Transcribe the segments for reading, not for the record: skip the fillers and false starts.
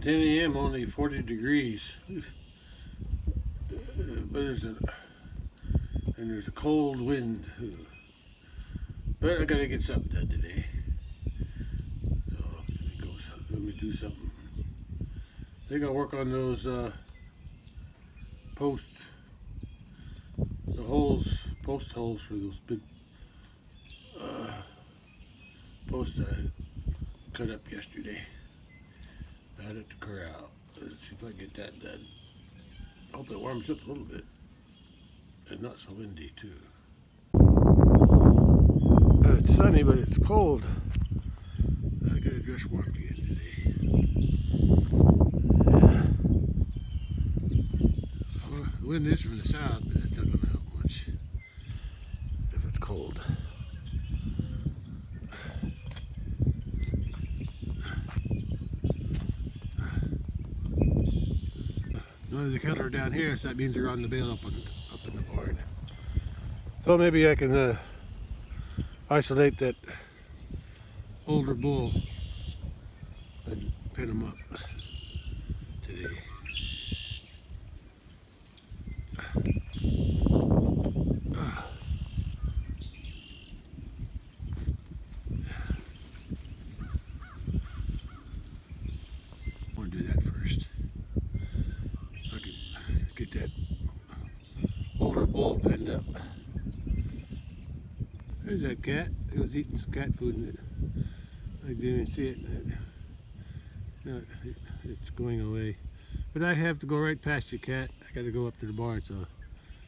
10 a.m. only 40 degrees. But there's a cold wind. But I gotta get something done today. So let me do something. I think I'll work on those posts. The holes, post holes for those big posts I cut up yesterday. Out at the corral. Let's see if I get that done. Hope it warms up a little bit. And not so windy too. It's sunny, but it's cold. I gotta dress warm again today. Well, the wind is from the south, but that's not gonna help much if it's cold. None of the cattle are down here, so that means they're on the bale up in the barn. So maybe I can isolate that older bull and pin him up today. I want to do that first. So I can get that older bull pinned up. There's that cat. It was eating some cat food in it. I didn't even see it. No, it's going away. But I have to go right past you, cat. I got to go up to the barn, so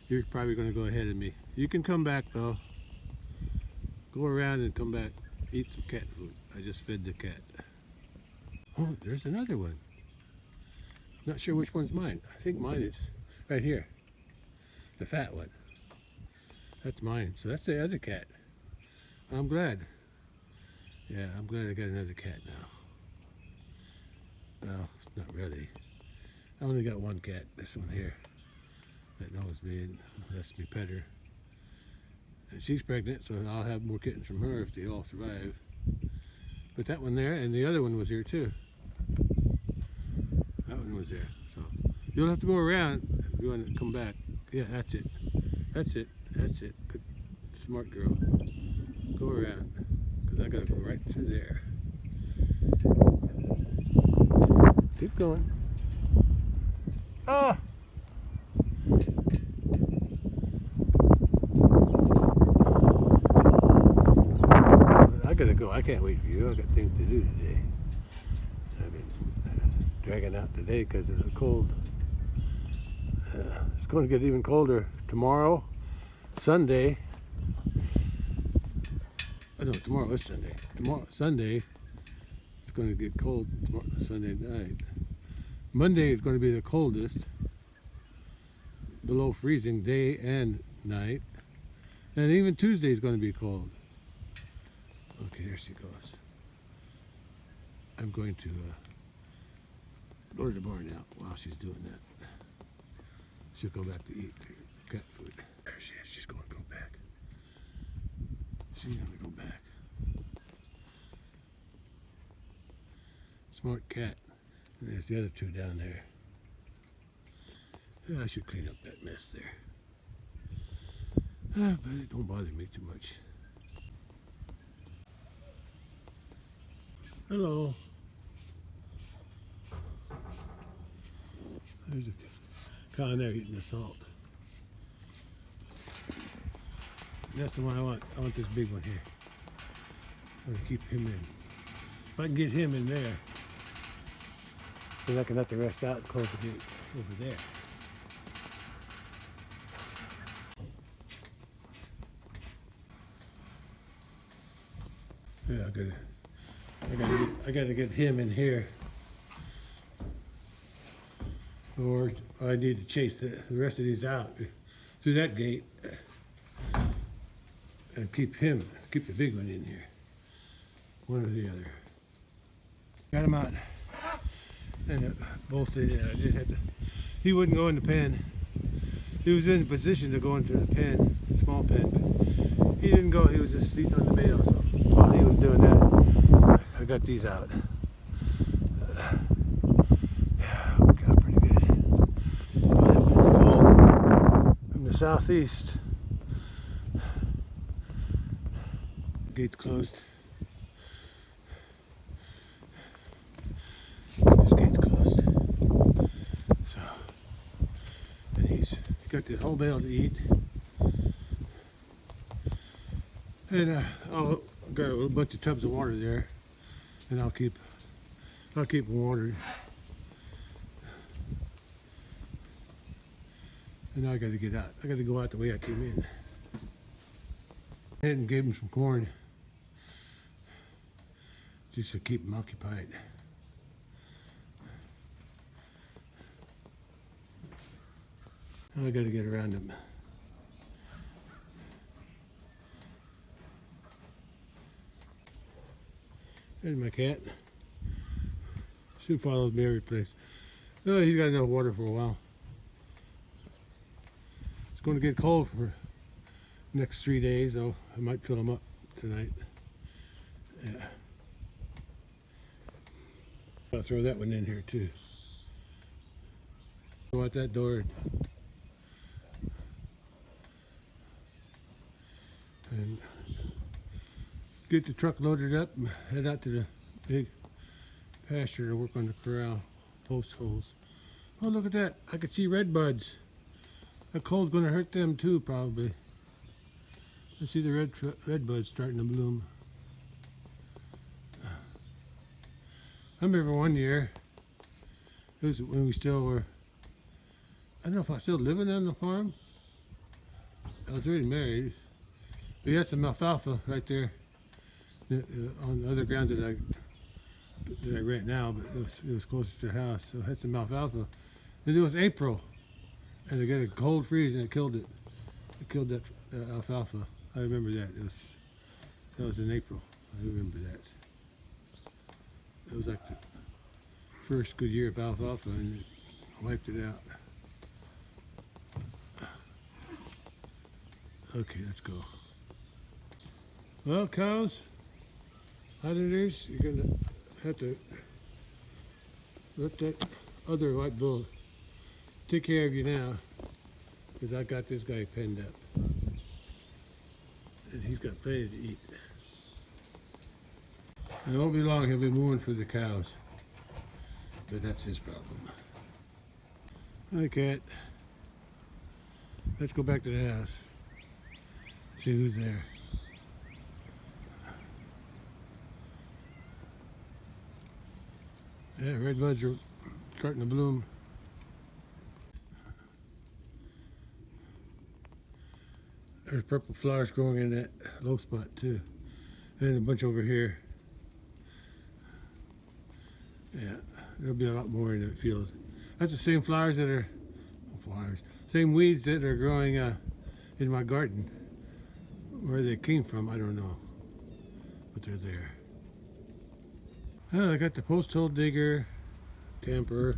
you're probably going to go ahead of me. You can come back, though. Go around and come back. Eat some cat food. I just fed the cat. Oh, there's another one. Not sure which one's mine. I think mine is right here. The fat one. That's mine. So that's the other cat. I'm glad. Yeah, I'm glad I got another cat now. Well, not really. I only got one cat, this one here, that knows me and lets me pet her. And she's pregnant, so I'll have more kittens from her if they all survive. But that one there, and the other one was here too. That one was there. So you'll have to go around if you want to come back. Yeah, that's it. That's it. That's it. Good, smart girl. Go around, because I gotta go right through there. Keep going. Ah! I gotta go. I can't wait for you. I got things to do today. I've been dragging out today because it's cold. It's going to get even colder tomorrow, Sunday. Oh, no, tomorrow is Sunday. Tomorrow, Sunday, it's going to get cold tomorrow, Sunday night. Monday is going to be the coldest, below freezing day and night. And even Tuesday is going to be cold. Okay, there she goes. I'm going to go to the barn now while she's doing that. She'll go back to eat cat food. There she is. She's going to go back. She's going to go back. Smart cat. And there's the other two down there. Yeah, I should clean up that mess there. But it don't bother me too much. Hello. There's a cow in there eating the salt. That's the one I want. I want this big one here. I'm gonna keep him in. If I can get him in there, then I can let the rest out and close the gate over there. Yeah, I gotta get him in here, or I need to chase the rest of these out through that gate and keep the big one in here, one or the other. Got him out, and both I did have to. He wouldn't go in the pen. He was in a position to go into the pen, small pen, but he didn't go. He was just eating on the bale. So while he was doing that, I got these out. southeast. Gate's closed. This gate's closed. So, and he's got the whole bale to eat. And I'll got a bunch of tubs of water there, and I'll keep them watered. And now I got to get out. I got to go out the way I came in. And gave him some corn just to keep him occupied. Now I got to get around him. There's my cat. She follows me every place. Oh, he's got enough water for a while. It's going to get cold for the next 3 days, though. I might fill him up tonight. Yeah. I'll throw that one in here too. Go out that door and get the truck loaded up and head out to the big pasture to work on the corral post holes. Oh, look at that. I can see red buds. That cold's going to hurt them too, probably. I see the red buds starting to bloom. I remember one year, it was when we still were, I don't know if I was still living on the farm. I was already married. We had some alfalfa right there on the other ground that I rent now, but it was closer to the house. So I had some alfalfa. And it was April, and I got a cold freeze and it killed it. It killed that alfalfa. I remember that. That was in April. I remember that. It was like the first good year of alfalfa, and it wiped it out. Okay, let's go. Well, cows, holidays, you're gonna have to let that other white bull take care of you now, because I got this guy penned up, and he's got plenty to eat. It won't be long, he'll be moving for the cows, but that's his problem. Hi, cat. Let's go back to the house, see who's there. Yeah, red buds are starting to bloom. There's purple flowers growing in that low spot too, and a bunch over here. Yeah, there'll be a lot more in the field. That's the same flowers that are, same weeds that are growing in my garden. Where they came from, I don't know, but they're there. I got the post hole digger, tamper.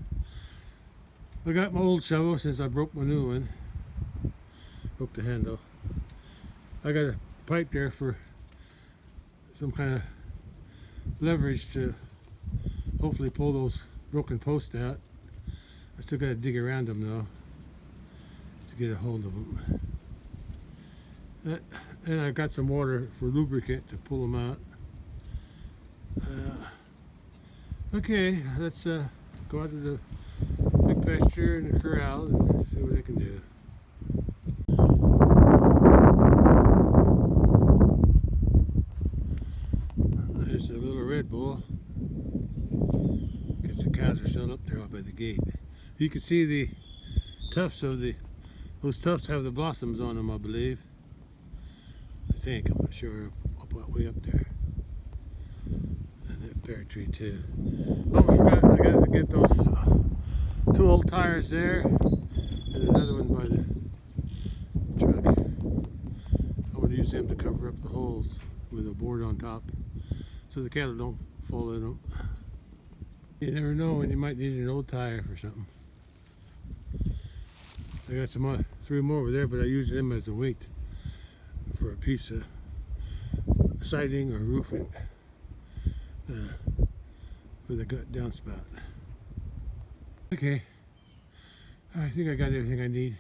I got my old shovel since I broke my new one. Broke the handle. I got a pipe there for some kind of leverage to hopefully pull those broken posts out. I still got to dig around them though to get a hold of them. And I got some water for lubricant to pull them out. Okay, let's go out to the big pasture and the corral and see what they can do. There's a little red bull. Guess the cows are still up there out by the gate. You can see the tufts of those tufts have the blossoms on them, I believe. I think, I'm not sure, way up there. And that pear tree too. Oh, I forgot, I got to get those 2 old tires there and another one by the truck. I want to use them to cover up the holes with a board on top so the cattle don't fall in them. You never know when you might need an old tire for something. I got some 3 more over there, but I use them as a weight for a piece of siding or roofing for the downspout. Okay, I think I got everything I need.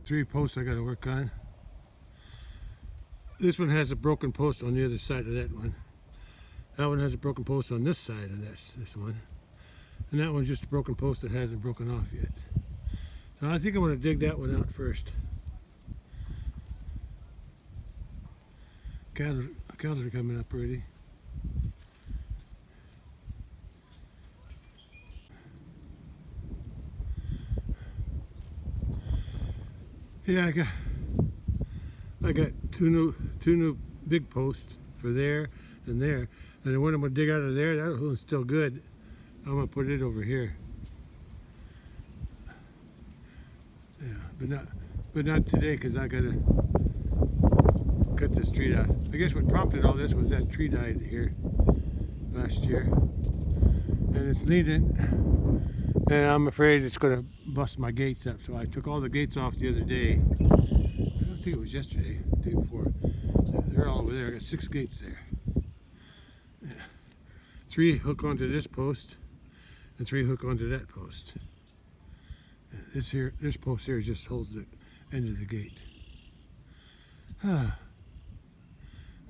3 posts I got to work on. This one has a broken post on the other side of that one. That one has a broken post on this side of this one. And that one's just a broken post that hasn't broken off yet. So I think I'm going to dig that one out first. Cattle are coming up already. Yeah, I got two new big posts for there and there. And the one I'm going to dig out of there, that one's still good. I'm going to put it over here. Yeah, but not today, because I got to cut this tree down. I guess what prompted all this was that tree died here last year. And it's leaning, and I'm afraid it's going to bust my gates up. So I took all the gates off the other day. I don't think it was yesterday, the day before. They're all over there. I got 6 gates there. 3 hook onto this post, and 3 hook onto that post. This post here just holds the end of the gate. And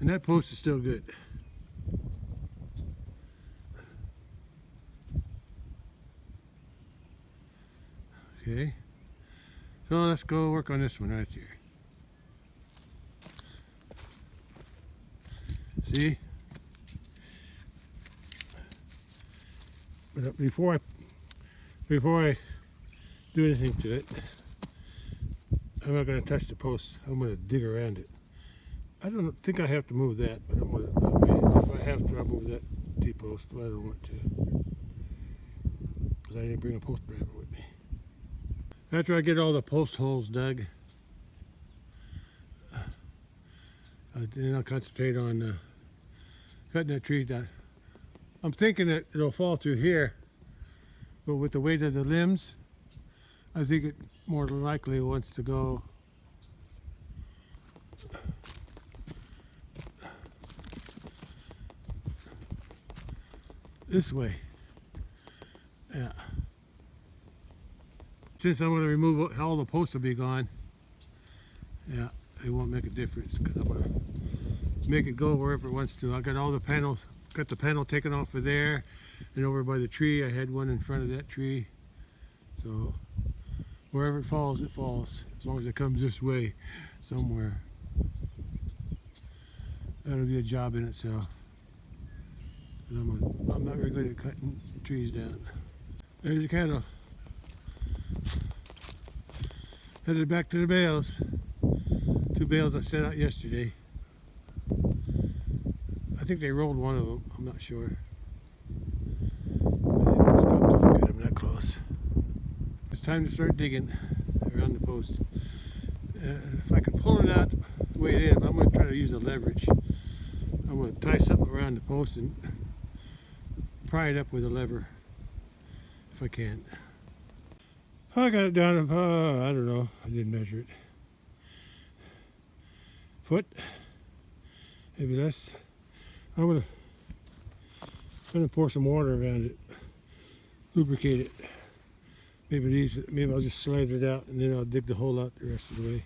that post is still good. Okay, so let's go work on this one right here. See? But before I do anything to it, I'm not going to touch the post. I'm going to dig around it. I don't think I have to move that, but I'm going to, if I have to, I'll move that T-post, but I don't want to, because I didn't bring a post driver with me. After I get all the post holes dug, then I'll concentrate on cutting that tree down. I'm thinking that it'll fall through here, but with the weight of the limbs, I think it more than likely wants to go this way. Yeah. Since I'm going to remove all the posts will be gone, yeah, it won't make a difference, because I'm going to make it go wherever it wants to. I got all the panels, got the panel taken off of there, and over by the tree. I had one in front of that tree. So wherever it falls, as long as it comes this way somewhere. That'll be a job in itself. I'm not very good at cutting trees down. There's the cattle. Headed back to the bales. 2 bales I set out yesterday. I think they rolled one of them. I'm not sure. I didn't stop to look at them that close. It's time to start digging around the post. If I can pull it out the way it is, I'm going to try to use a leverage. I'm going to tie something around the post and pry it up with a lever if I can. I got it down, I don't know, I didn't measure it. Foot, maybe less. I'm gonna pour some water around it, lubricate it. Maybe I'll just slide it out, and then I'll dig the hole out the rest of the way.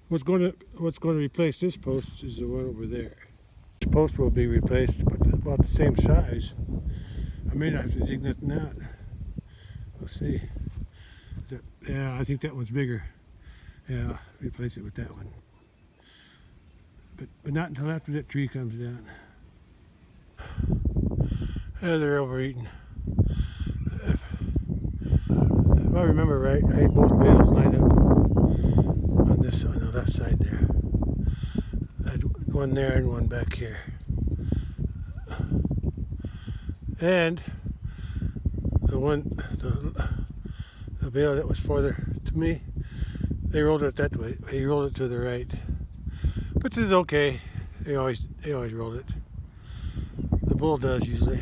What's going to replace this post is the one over there. This post will be replaced, but about the same size. I may not have to dig nothing out. We'll see. Yeah, I think that one's bigger. Yeah, replace it with that one. But not until after that tree comes down. Yeah, they're overeating. If I remember right, I had both bales lined up on the left side there. I had one there and one back here. And the bale that was farther to me, they rolled it that way. He rolled it to the right, which is okay. They always roll it. The bull does usually.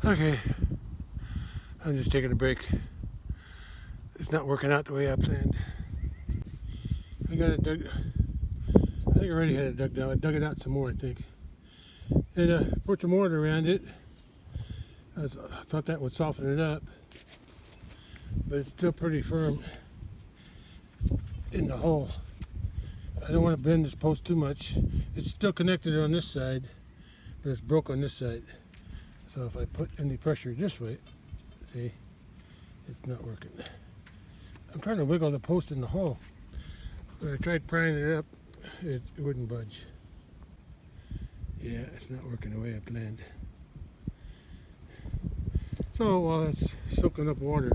Okay, I'm just taking a break. It's not working out the way I planned. I got it dug. I think I already had it dug down. I dug it out some more, I think, and put some mortar around it. I thought that would soften it up, but it's still pretty firm. in the hole. I don't want to bend this post too much. It's still connected on this side, but it's broke on this side. So if I put any pressure this way, see, it's not working. I'm trying to wiggle the post in the hole. When I tried prying it up, it wouldn't budge. Yeah, it's not working the way I planned. So while it's soaking up water,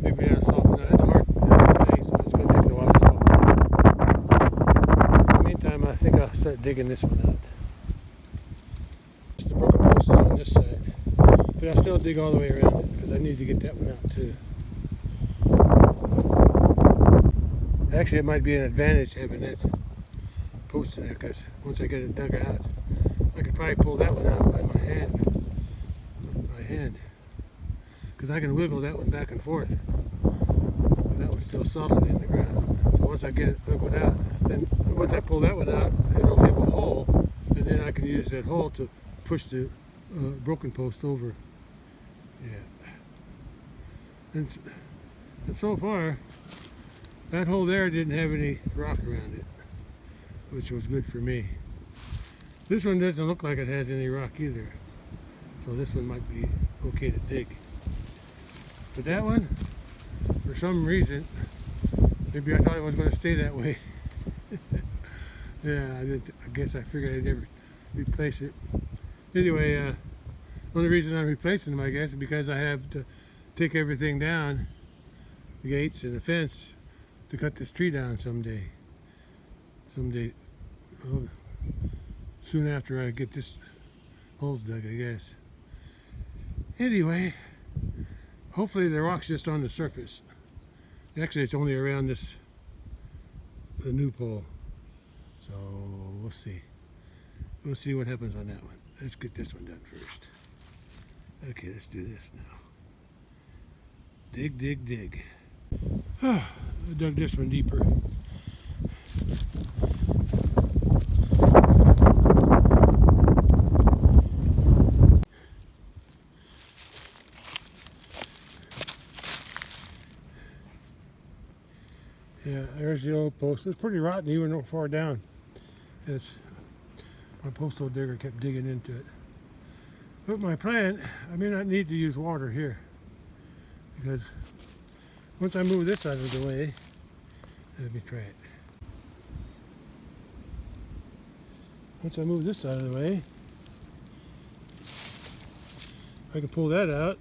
maybe that'll soften it. It's hard, it's clay, so it's going to take a while to soften. In the meantime, I think I'll start digging this one out. The broken post is on this side, but I'll still dig all the way around it because I need to get that one out too. Actually, it might be an advantage having that post in there, because once I get it dug out, I could probably pull that one out by my hand. Because I can wiggle that one back and forth. That one's still solid in the ground. So once I get it wiggled out, then once I pull that one out, it'll have a hole, and then I can use that hole to push the broken post over. Yeah. And so far, that hole there didn't have any rock around it, which was good for me. This one doesn't look like it has any rock either, so this one might be okay to dig. But that one, for some reason, maybe I thought it was going to stay that way. Yeah, I guess I figured I'd never replace it. Anyway, one of the reasons I'm replacing them, I guess, is because I have to take everything down, the gates and the fence, to cut this tree down someday. Oh, soon after I get this holes dug, I guess. Anyway, hopefully the rock's just on the surface. Actually, it's only around the new pole. So we'll see. We'll see what happens on that one. Let's get this one done first. Okay, let's do this now. Dig, dig, dig. I dug this one deeper. Yeah, there's the old post. It's pretty rotten even though far down. My postal digger kept digging into it. But my plan, I may not need to use water here, because once I move this out of the way, let me try it. Once I move this out of the way, I can pull that out.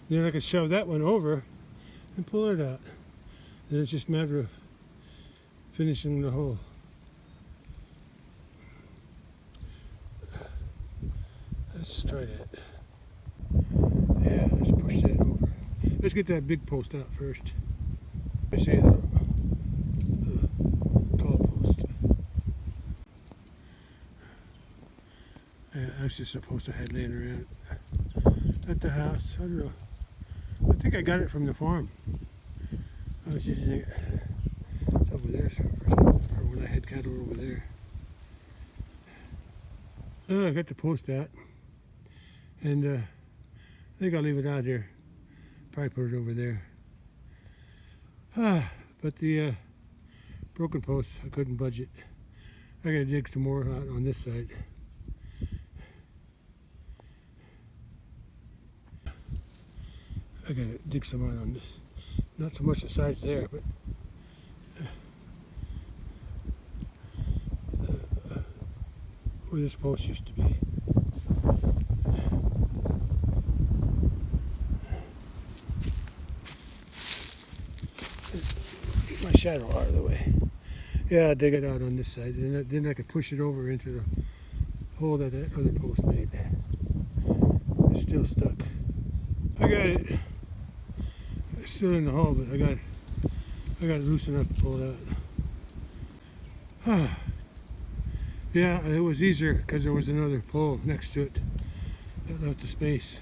Then I can shove that one over and pull it out. Then it's just a matter of finishing the hole. Let's try that. Yeah, let's push that over. Let's get that big post out first. I say the tall post. Yeah, that's just a post I had laying around at the house. I don't know. I think I got it from the farm. I was using it. It's over there, or when I had cattle over there. I got the post out, and I think I'll leave it out here. Probably put it over there. But the broken post, I couldn't budge it. I gotta dig some more out on this side. I gotta dig some out on this. Not so much the sides there, but where this post used to be. Get my shadow out of the way. Yeah, I'll dig it out on this side, and then I could push it over into the hole that other post made. It's still stuck. I got it. It's still in the hole, but I got it loose enough to pull it out. Yeah, it was easier because there was another pole next to it that left the space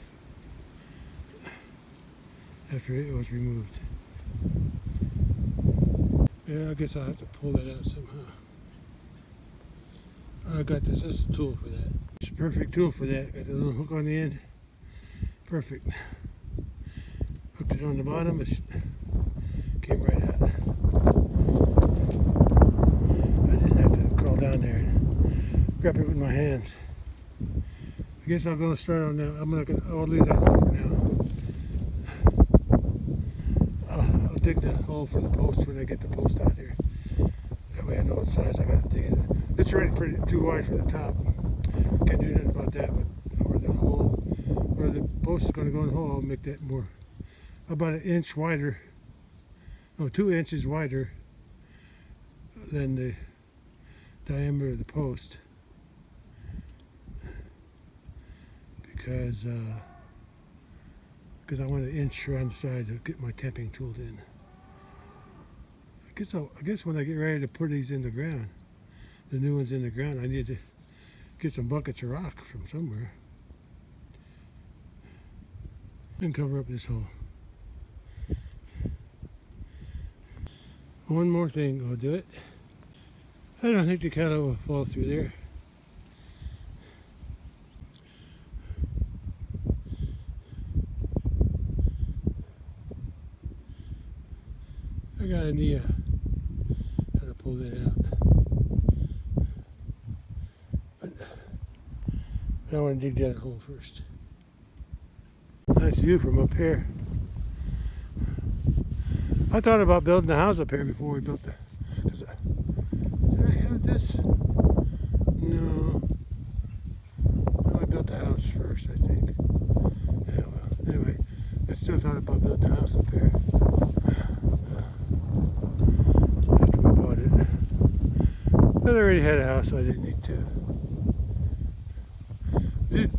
after it was removed. Yeah, I guess I'll have to pull that out somehow. I got this. This is a tool for that. It's a perfect tool for that. Got the little hook on the end. Perfect. Hooked it on the bottom. It came right out. grab it with my hands. I guess I'm going to start on that. I'll leave that one for now. I'll dig the hole for the post when I get the post out here. That way I know what size I got to dig it. It's already too wide for the top. Can't do nothing about that, but where the post is going to go in the hole, I'll make that more, about an inch wider, no, 2 inches wider than the diameter of the post, because I want an inch around the side to get my tapping tool in. I guess when I get ready to put these in the ground, the new ones in the ground, I need to get some buckets of rock from somewhere and cover up this hole. One more thing will do it. I don't think the cattle will fall through there. I got an idea how to pull that out. But I want to dig that hole first. Nice view from up here. I thought about building a house up here before we built the... Did I have this? No. I built the house first, I think. Yeah, well, anyway, I still thought about building a house up here. After we bought it. But I already had a house, so I didn't need to.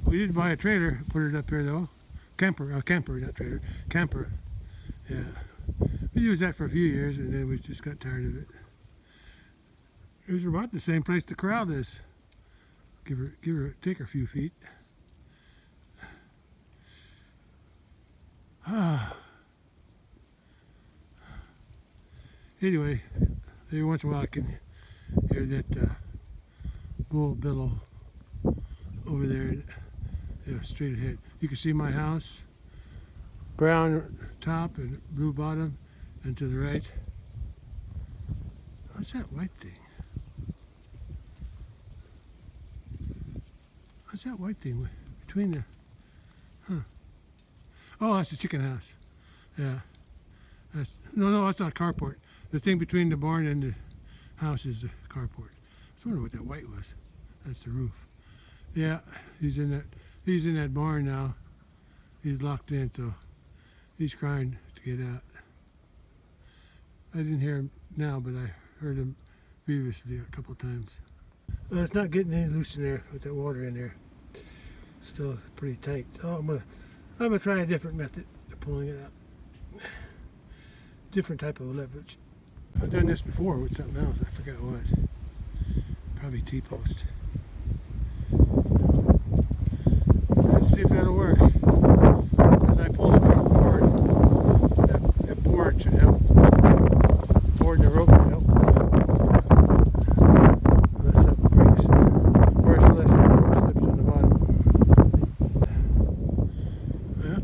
We did buy a trailer, put it up here though. Camper, not trailer, camper. Yeah. We used that for a few years and then we just got tired of it. It was about the same place the corral is. Take her a few feet. Anyway, every once in a while I can hear that bull bellow over there, straight ahead. You can see my house, brown top and blue bottom, and to the right. What's that white thing? What's that white thing between the, Oh, that's the chicken house. Yeah. No, that's not carport. The thing between the barn and the house is the carport. I was wondering what that white was. That's the roof. Yeah, he's in that barn now. He's locked in, so he's crying to get out. I didn't hear him now, but I heard him previously a couple times. Well, it's not getting any loose in there with that water in there. It's still pretty tight. So I'm gonna try a different method of pulling it out. Different type of leverage. I've done this before with something else. I forgot what. Probably T-post. Let's see if that'll work. As I pull the truck forward, that board should help. Board and the rope should help. Unless something breaks. Or unless the rope slips on the bottom. Yeah,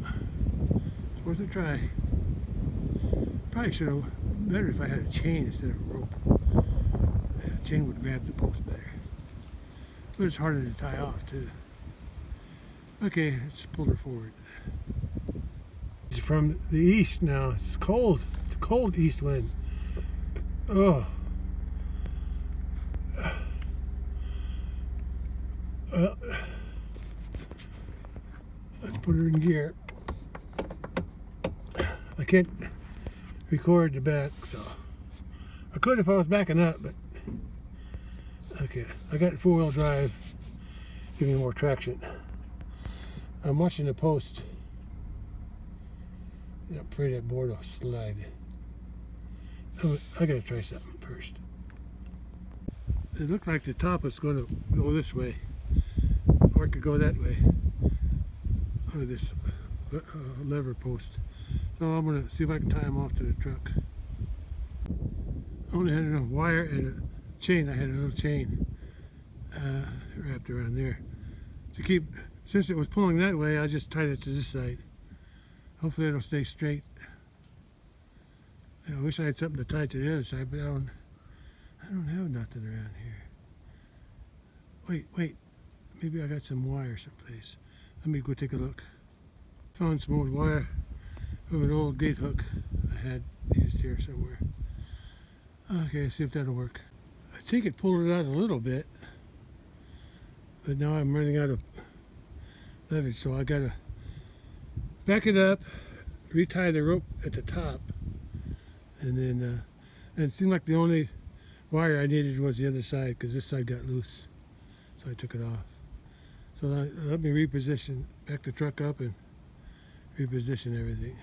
it's worth a try. Probably should have better if I had a chain instead of a rope. Yeah, a chain would grab the post better. But it's harder to tie off too. Okay, let's pull her forward. It's from the east now. It's cold. It's a cold east wind. Oh. Let's put her in gear. I can't record the back, so I could if I was backing up, but okay. I got 4-wheel drive, giving me more traction. I'm watching the post. I'm afraid that board will slide. I gotta try something first. It looked like the top was going to go this way, or it could go that way. Or this lever post. So I'm gonna see if I can tie them off to the truck. I only had enough wire and a chain. I had a little chain wrapped around there to keep. Since it was pulling that way, I just tied it to this side. Hopefully it'll stay straight. I wish I had something to tie to the other side, but I don't have nothing around here. Wait. Maybe I got some wire someplace. Let me go take a look. Found some old wire from an old gate hook I had used here somewhere. Okay, see if that'll work. I think it pulled it out a little bit, but now I'm running out of leverage, so I gotta back it up, retie the rope at the top, and then and it seemed like the only wire I needed was the other side, because this side got loose, so I took it off. So let me reposition, back the truck up and reposition everything.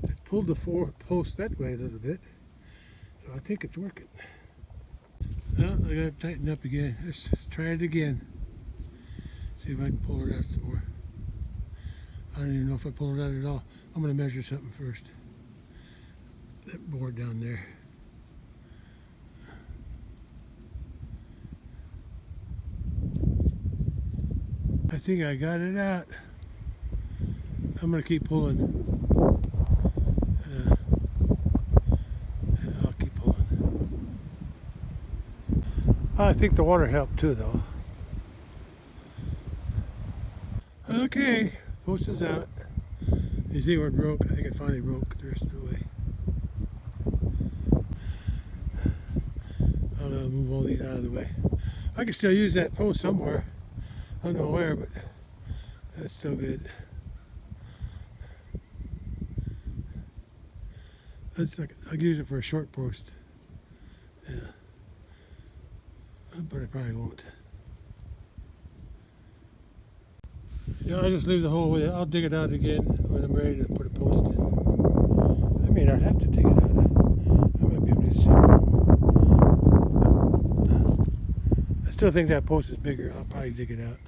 I pulled the post that way a little bit, so I think it's working. Well, I gotta tighten up again. Let's try it again. See if I can pull it out some more. I don't even know if I pull it out at all. I'm gonna measure something first. That board down there. I think I got it out. I'm gonna keep pulling. I'll keep pulling. I think the water helped too, though. Okay, post is out. You see where it broke? I think it finally broke the rest of the way. I'll move all these out of the way. I can still use that post somewhere. I don't know where, but that's still good. That's like, I'll use it for a short post. Yeah. But I probably won't. Yeah, I'll just leave the hole with it. I'll dig it out again when I'm ready to put a post in. I may not have to dig it out. I might be able to see. I still think that post is bigger. I'll probably dig it out.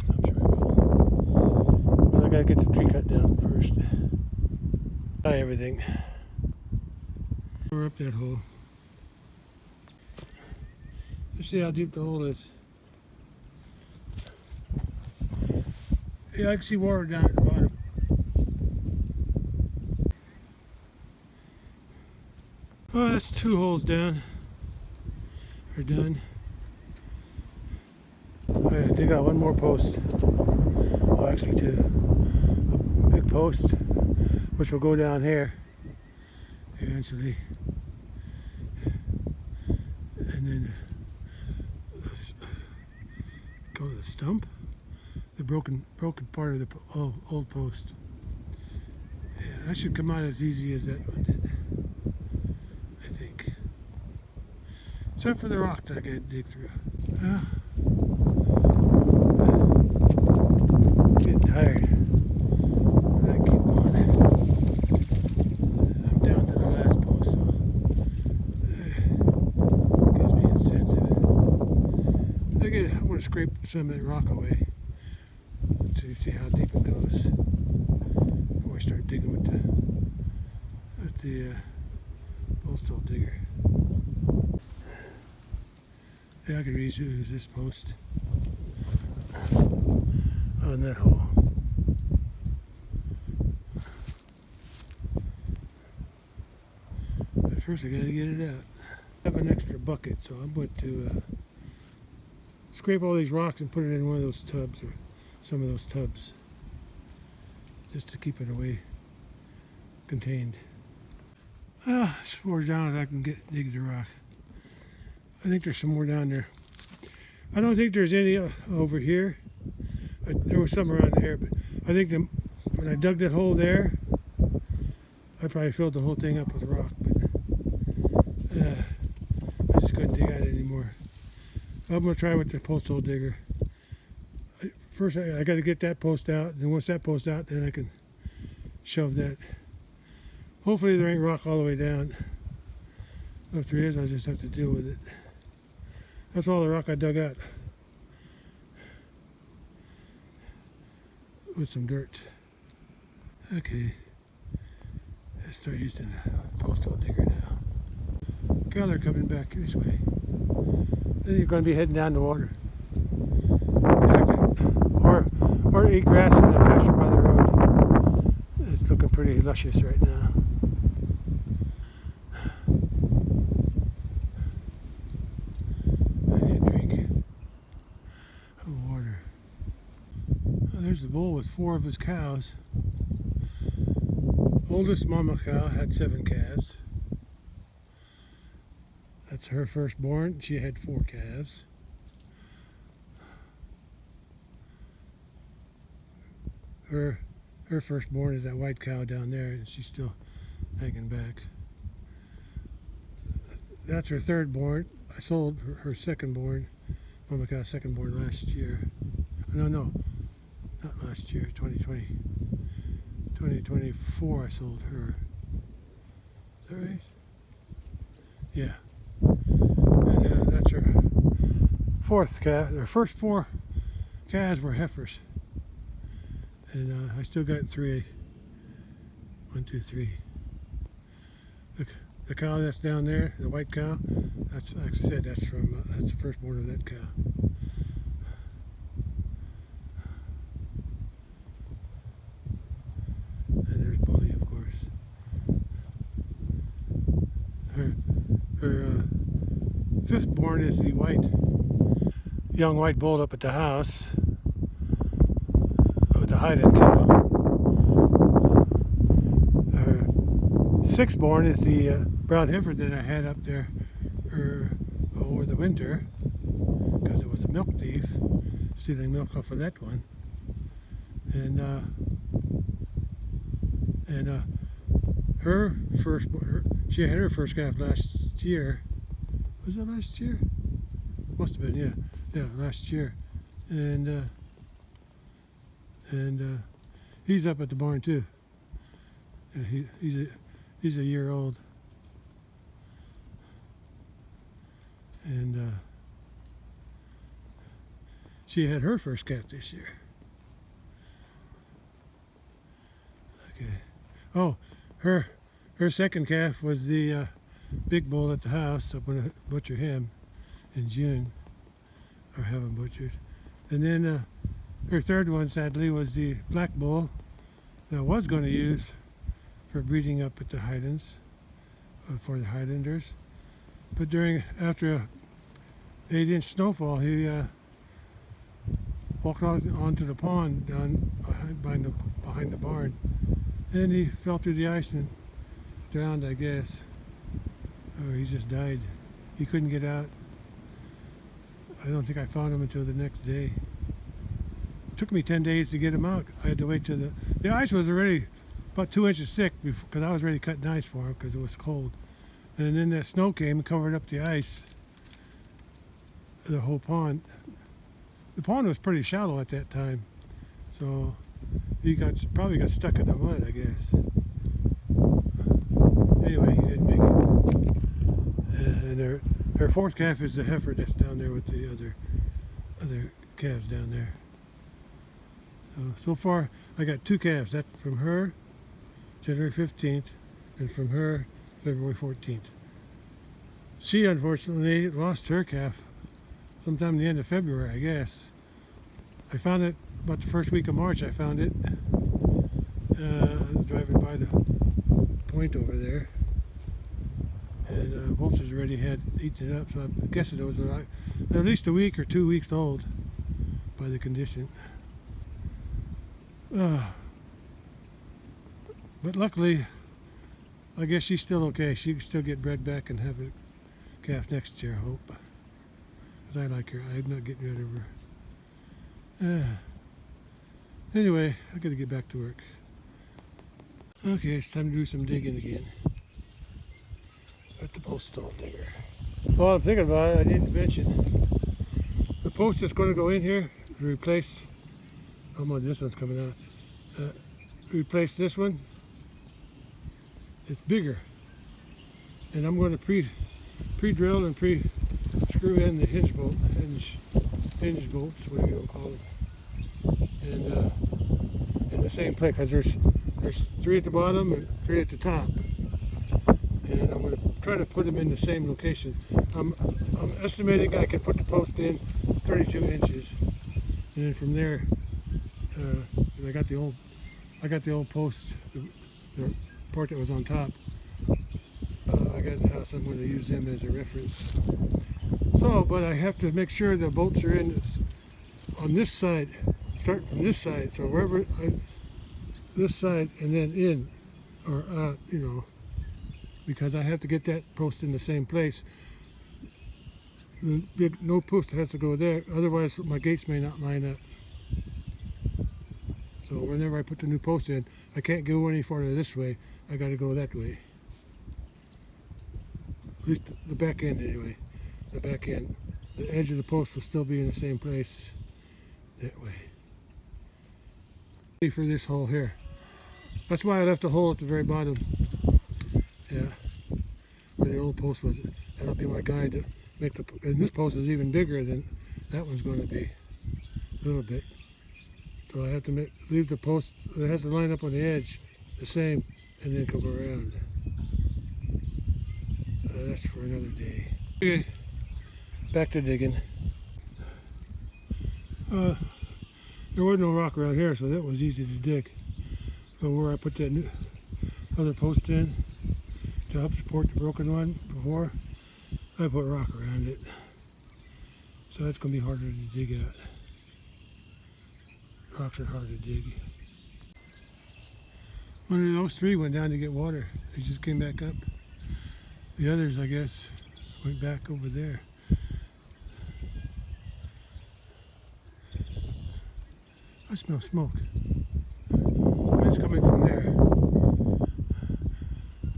I'm sure I will. But I gotta get the tree cut down first. Tie everything. Cover up that hole. Let's see how deep the hole is. Yeah, I can see water down at the bottom. Oh, that's 2 holes down. We're done. I gotta dig out one more post. Oh, actually 2. A big post, which will go down here eventually. And then go to the stump. The broken part of the old post. Yeah, that should come out as easy as that one did, I think. Except for the rock that I gotta dig through. Getting tired. But I keep going. I'm down to the last post, so gives me incentive. I want to scrape some of that rock away to see how deep it goes before I start digging with the post hole digger. Yeah, I could reuse this post on that hole. But first I gotta get it out. I have an extra bucket, so I'm going to scrape all these rocks and put it in one of those tubs, or some of those tubs, just to keep it away, contained. As far down as I can dig the rock. I think there's some more down there. I don't think there's any over here. There was some around there, but I think when I dug that hole there, I probably filled the whole thing up with rock, but I just couldn't dig out anymore. I'm going to try with the post hole digger. First, I got to get that post out, and once that post out, then I can shove that. Hopefully there ain't rock all the way down. If there is, I'll just have to deal with it. That's all the rock I dug out with some dirt. Okay, let's start using the post hole digger now. God, they're coming back this way. Then you're going to be heading down the water. Or eat grass in the pasture by the road. It's looking pretty luscious right now. I need a drink. bull with 4 of his cows. Oldest mama cow had 7 calves. That's her firstborn. She had 4 calves. Her firstborn is that white cow down there, and she's still hanging back. That's her thirdborn. I sold her secondborn, mama cow secondborn, last year. No, not last year, 2024 I sold her. Is that right? Yeah. And that's her 4th calf. Her first 4 calves were heifers. And I still got 3. 1, 2, 3. The cow that's down there, the white cow, that's, like I said, that's the firstborn of that cow. And there's Bully, of course. Her 5th born is the young white bull up at the house with the hide-in cattle. Her 6th born is the brown heifer that I had up there over the winter, because it was a milk thief, stealing milk off of that one. And her first, she had her first calf last year. Was it last year? Must have been, yeah, last year. And he's up at the barn too. He's a year old. And she had her first calf this year. Okay. Oh, her second calf was the big bull at the house. I'm going to butcher him in June, or have him butchered. And then her third one, sadly, was the black bull that I was going to use for breeding up at the Highlands, for the Highlanders. But after a 8-inch snowfall, he walked onto the pond down behind the barn, and he fell through the ice and drowned, I guess. Or he just died. He couldn't get out. I don't think I found him until the next day. It took me 10 days to get him out. I had to wait till the ice was already about 2 inches thick, because I was ready cutting ice for him because it was cold. And then that snow came and covered up the ice, the whole pond. The pond was pretty shallow at that time, so he probably got stuck in the mud, I guess. Anyway, he didn't make it. And her 4th calf is the heifer that's down there with the other calves down there. So far, I got 2 calves. That from her, January 15th, and from her, February 14th. She unfortunately lost her calf sometime in the end of February, I guess. I found it about the first week of March. I found it driving by the point over there, and vultures already had eaten it up. So I'm guessing it was at least a week or 2 weeks old by the condition. But luckily, I guess she's still okay. She can still get bred back and have a calf next year, I hope. Because I like her. I'm not getting rid of her. Anyway, I gotta get back to work. Okay, it's time to do some digging again. At the postal digger. While I'm thinking about it, I need to mention the post that's going to go in here to replace. Oh my, this one's coming out. Replace this one. It's bigger, and I'm going to pre-drill and pre-screw in the hinge bolts, whatever you call them, and in the same place, because there's 3 at the bottom and 3 at the top, and I'm going to try to put them in the same location. I'm estimating I can put the post in 32 inches, and then from there, I got the old post, the part that was on top. I got the house. I'm going to use them as a reference. So, but I have to make sure the bolts are in on this side start from this side. So wherever this side and then in or out, you know, because I have to get that post in the same place. The big no post has to go there, otherwise my gates may not line up. So whenever I put the new post in, I can't go any farther this way. I got to go that way. At least the back end anyway. The back end. The edge of the post will still be in the same place that way. For this hole here. That's why I left a hole at the very bottom. Yeah. Where the old post was. That'll be my guide to make the, and this post is even bigger than that one's going to be. A little bit. So I have to leave the post, it has to line up on the edge the same and then come around. That's for another day. Okay, back to digging. There was no rock around here, so that was easy to dig. So where I put that new other post in to help support the broken one before, I put rock around it. So that's going to be harder to dig out. Rocks are hard to dig. One of those three went down to get water. They just came back up. The others, I guess, went back over there. I smell smoke. It's coming from there.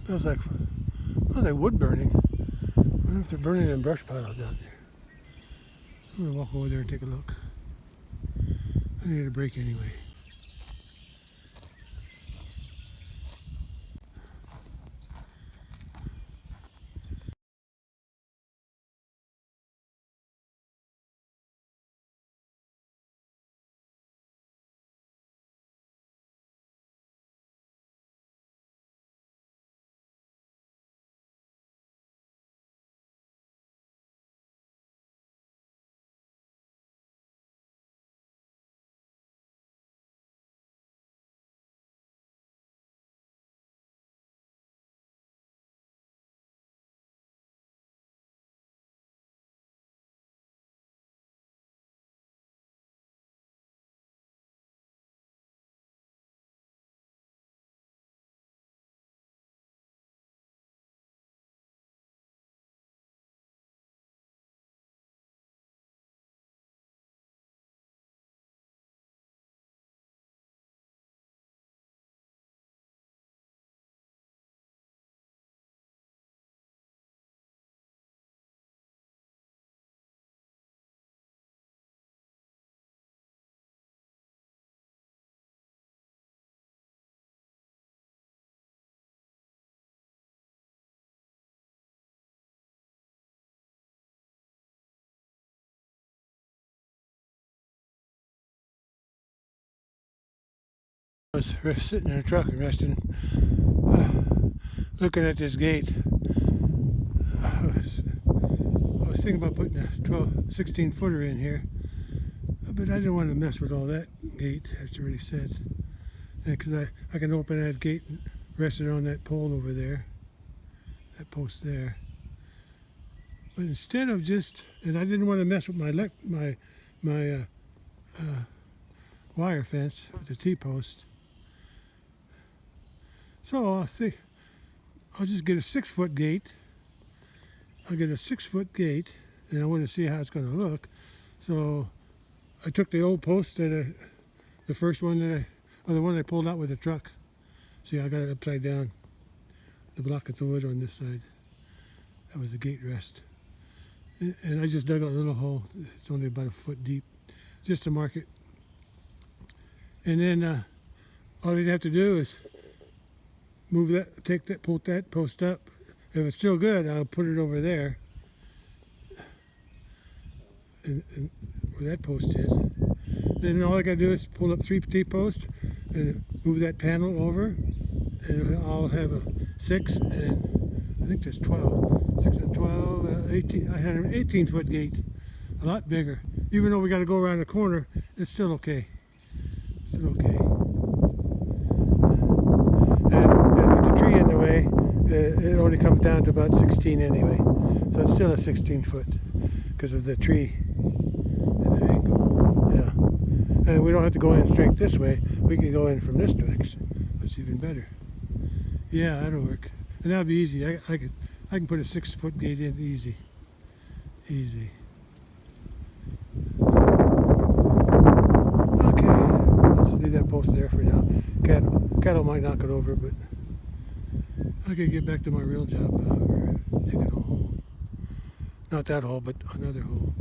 Smells like wood burning. I wonder if they're burning in brush piles down there. I'm gonna walk over there and take a look. I need a break anyway. I was sitting in a truck and resting, looking at this gate. I was thinking about putting a 16 footer in here, but I didn't want to mess with all that gate, as already said. Because I can open that gate and rest it on that pole over there, that post there. But instead of just, and I didn't want to mess with my wire fence with the T-post. So I think I'll just get a 6-foot gate. I'll get a 6-foot gate, and I want to see how it's going to look. So I took the old post that the first one or the one I pulled out with the truck. See, I got it upside down. The block of wood on this side. That was the gate rest. And I just dug a little hole. It's only about a foot deep, just to mark it. And then all you'd have to do is move that, pull that post up. If it's still good, I'll put it over there, and where that post is. Then all I gotta do is pull up 3 T-posts and move that panel over, and I'll have a 6 and I think there's 12. 6 and 12, 18. I had an 18-foot gate, a lot bigger. Even though we got to go around the corner, it's still okay. Still okay. And with the tree in the way, it only comes down to about 16 anyway. So it's still a 16 foot because of the tree and the angle. Yeah. And we don't have to go in straight this way. We can go in from this direction. That's even better. Yeah, that'll work. And that'll be easy. I can put a 6-foot gate in easy. Easy. Okay, let's just leave that post there for now. Cattle might knock it over, but I could get back to my real job. Digging a hole. Not that hole, but another hole.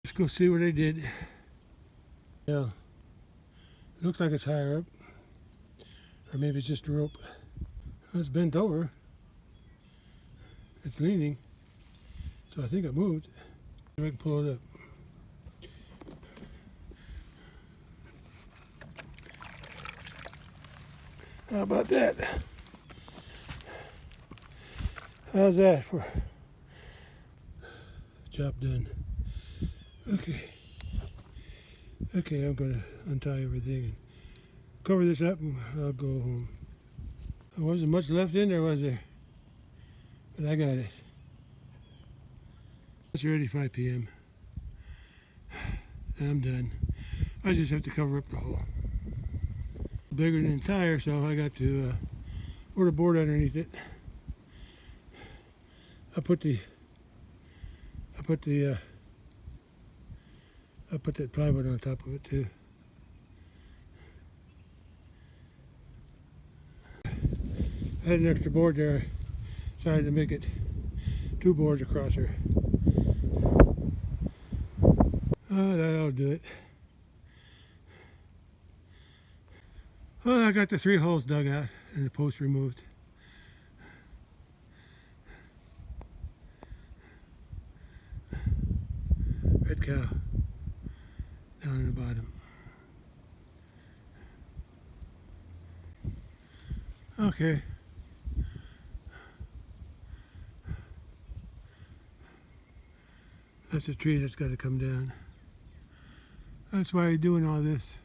Let's go see what they did. Yeah, it looks like it's higher up, or maybe it's just a rope. It's bent over. It's leaning, so I think it moved. I can pull it up. How about that? How's that for job done? Okay. Okay, I'm gonna untie everything and cover this up and I'll go home. There wasn't much left in there, was there? But I got it. It's already 5 p.m. and I'm done. I just have to cover up the hole. Bigger than the tire, so I got to put a board underneath it. I put that plywood on top of it too. I had an extra board there. I decided to make it 2 boards across her. That'll do it. Well, I got the 3 holes dug out and the post removed. Red cow down in the bottom. Okay. That's a tree that's got to come down. That's why I'm doing all this.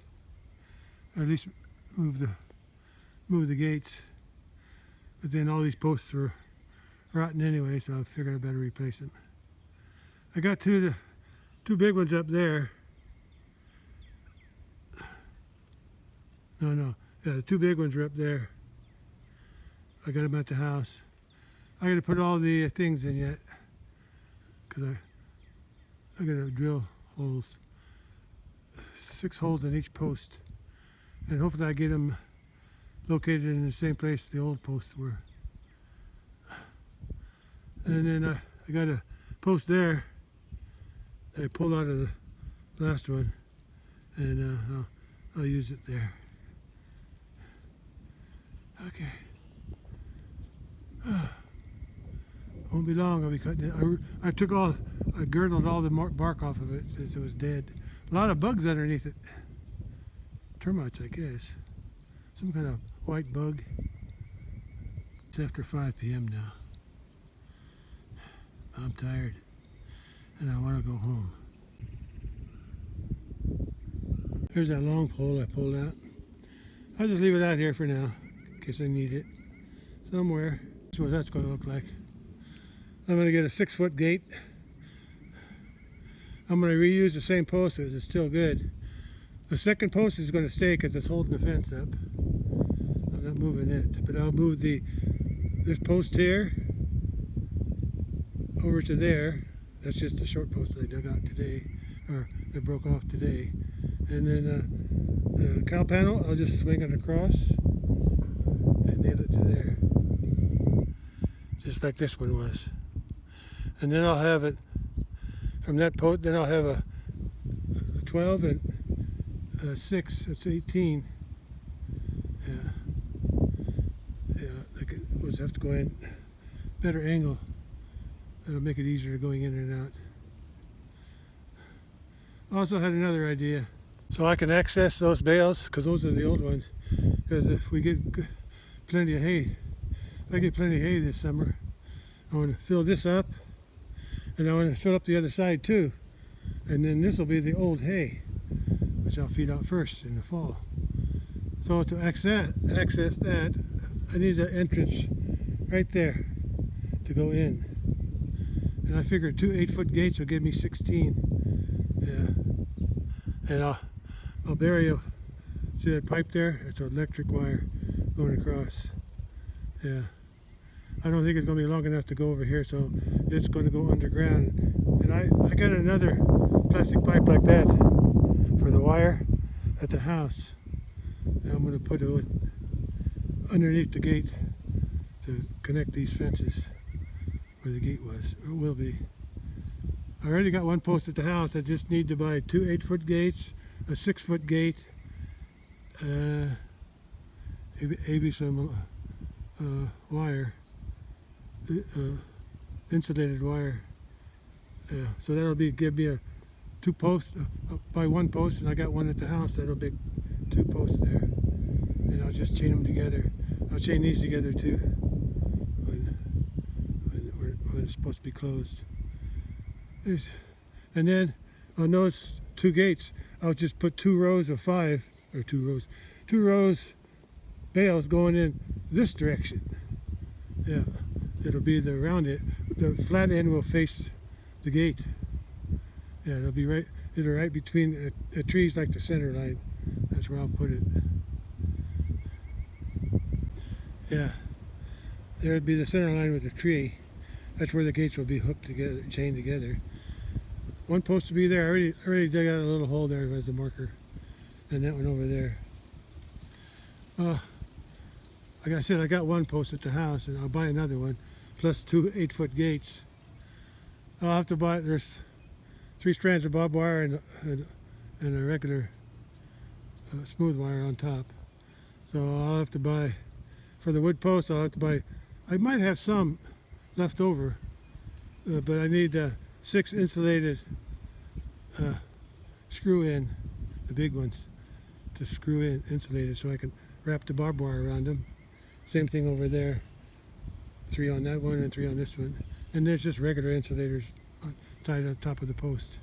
Or at least move the gates. But then all these posts were rotten anyway, so I figured I better replace them. I got two big ones up there. No. Yeah, the 2 big ones are up there. I got them at the house. I got to put all the things in yet, because I got to drill holes. 6 holes in each post, and hopefully I get them located in the same place the old posts were. And then I got a post there that I pulled out of the last one, and I'll use it there. Okay. Won't be long. I'll be cutting it. I girdled all the bark off of it since it was dead. A lot of bugs underneath it. Termites, I guess. Some kind of white bug. It's after 5 p.m. now. I'm tired and I want to go home. Here's that long pole I pulled out. I'll just leave it out here for now, in case I need it somewhere. That's what that's going to look like. I'm going to get a 6-foot gate. I'm going to reuse the same post because it's still good. The second post is going to stay because it's holding the fence up. I'm not moving it, but I'll move this post here over to there. That's just a short post that I dug out today, or that broke off today. And then the cow panel, I'll just swing it across and nail it to there, just like this one was. And then I'll have it from that post. Then I'll have a 12 and a 6. That's 18. Yeah. Like we'll just have to go in better angle. It'll make it easier going in and out. Also had another idea. So I can access those bales, because those are the old ones. Because if we get plenty of hay, if I get plenty of hay this summer, I want to fill this up, and I want to fill up the other side too. And then this will be the old hay, which I'll feed out first in the fall. So to access that, I need an entrance right there to go in. And I figured 2 8-foot gates will give me 16. Yeah. And I'll bury a, see that pipe there? It's an electric wire going across. Yeah. I don't think it's going to be long enough to go over here, so it's going to go underground. And I got another plastic pipe like that for the wire at the house. And I'm going to put it underneath the gate to connect these fences where the gate was, or will be. I already got one post at the house. I just need to buy 2 8-foot gates, a 6-foot gate, maybe some wire, insulated wire. So that'll give me a 2 posts, by 1 post, and I got one at the house. That'll be 2 posts there, and I'll just chain them together. I'll chain these together too when it's supposed to be closed. And then on those 2 gates, I'll just put 2 rows of 5, or 2 rows bales going in this direction. Yeah, it'll be around it. The flat end will face the gate. Yeah, it'll be right between the trees, like the center line. That's where I'll put it. Yeah, there would be the center line with the tree. That's where the gates will be hooked together, chained together. 1 post to be there. I already dug out a little hole there as a marker, and that one over there. Like I said, I got 1 post at the house, and I'll buy another one, plus 2 8-foot gates. I'll have to buy. There's 3 strands of barbed wire and a regular smooth wire on top. So I'll have to buy, for the wood posts, I'll have to buy, I might have some left over, but I need 6 insulated screw in, the big ones, to screw in insulated, so I can wrap the barbed wire around them. Same thing over there, 3 on that one and 3 on this one. And there's just regular insulators tied on top of the post.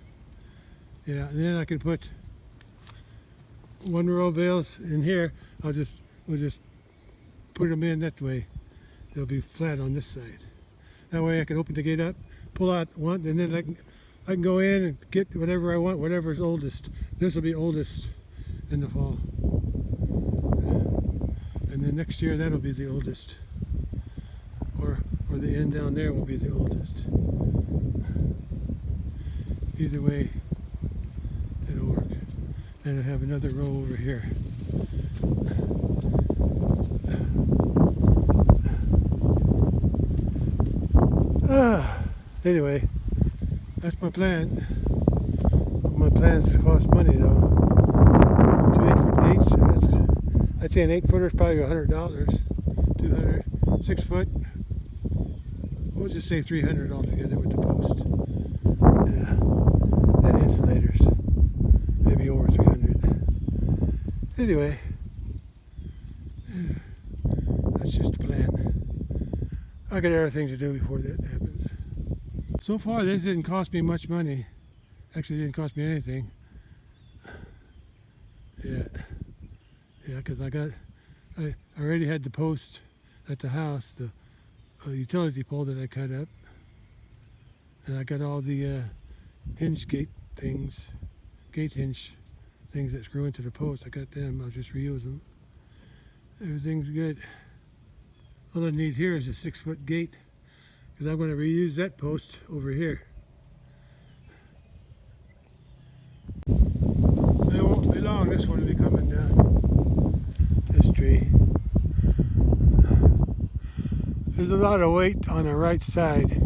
Yeah, and then I can put 1 row of bales in here. We'll just put them in that way. They'll be flat on this side. That way I can open the gate up, pull out one, and then I can go in and get whatever I want, whatever's oldest. This will be oldest in the fall. And then next year that'll be the oldest. Or the end down there will be the oldest. Either way, it'll work. And I have another row over here. Anyway, that's my plan. My plans cost money though. 2 8-foot gates. I'd say an 8-footer is probably $100. 200. 6 foot. We'll just say 300 altogether with the post. Yeah. And insulators. Maybe over 300. Anyway, that's just the plan. I got other things to do before that happens. So far, this didn't cost me much money. Actually, it didn't cost me anything. Yeah, yeah, because I already had the post at the house, the utility pole that I cut up, and I got all the hinge gate things, gate hinge things that screw into the post. I got them. I'll just reuse them. Everything's good. All I need here is a 6-foot gate, because I'm going to reuse that post over here. It won't be long. This one will be coming down. This tree. There's a lot of weight on the right side,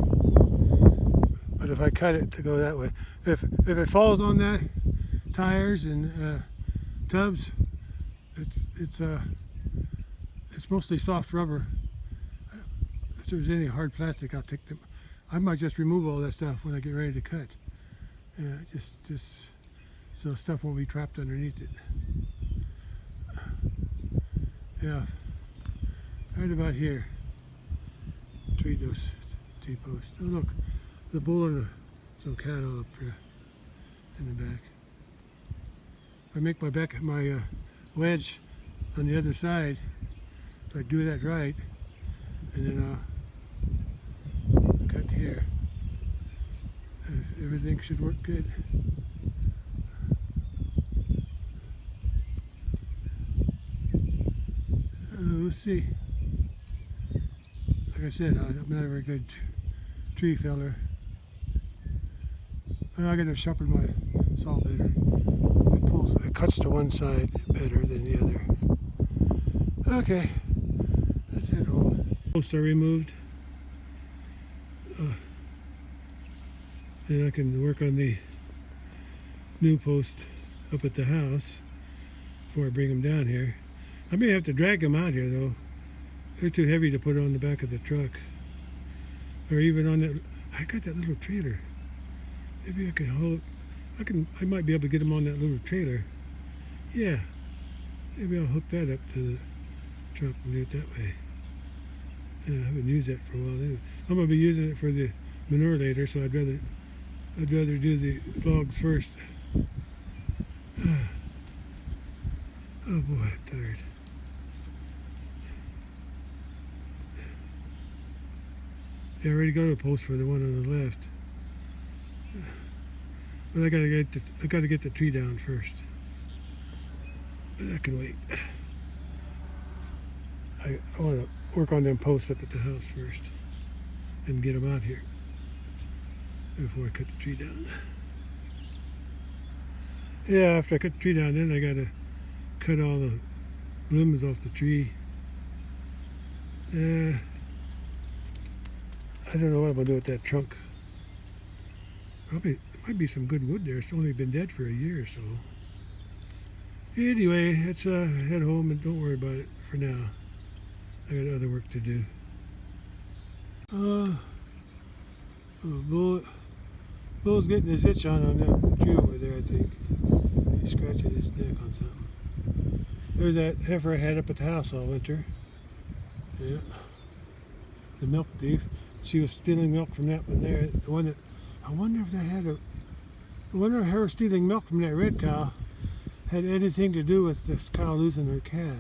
but if I cut it to go that way, if it falls on that tires and tubs, it's mostly soft rubber. If there's any hard plastic, I'll take them. I might just remove all that stuff when I get ready to cut. Yeah, just so stuff won't be trapped underneath it. Yeah, right about here. Tree those T-posts. Oh look, the bull and some cattle up there in the back. If I make my wedge on the other side, if I do that right, and then I'll cut here, everything should work good. We'll see. Like I said, I'm not a very good tree feller. I gotta sharpen my saw better. It cuts to one side better than the other. Okay, that's it all. Posts are removed. Then I can work on the new post up at the house before I bring them down here. I may have to drag them out here though. They're too heavy to put on the back of the truck, or even on that. I got that little trailer. Maybe I can hold. I might be able to get them on that little trailer. Yeah, maybe I'll hook that up to the truck and do it that way. And I haven't used that for a while anyway. I'm gonna be using it for the manure later, so I'd rather do the logs first. Oh boy, I'm tired. Yeah, I already got a post for the one on the left, but I gotta get the tree down first. But that can wait. I want to work on them posts up at the house first and get them out here before I cut the tree down. Yeah, after I cut the tree down, then I gotta cut all the limbs off the tree. I don't know what I'm gonna do with that trunk. Probably, there might be some good wood there. It's only been dead for a year or so. Anyway, let's head home and don't worry about it for now. I got other work to do. Bull's getting his itch on that tree over there, I think. He's scratching his neck on something. There's that heifer I had up at the house all winter. Yeah. The milk thief. She was stealing milk from that one there. The one that, I wonder if her stealing milk from that red cow had anything to do with this cow losing her calf.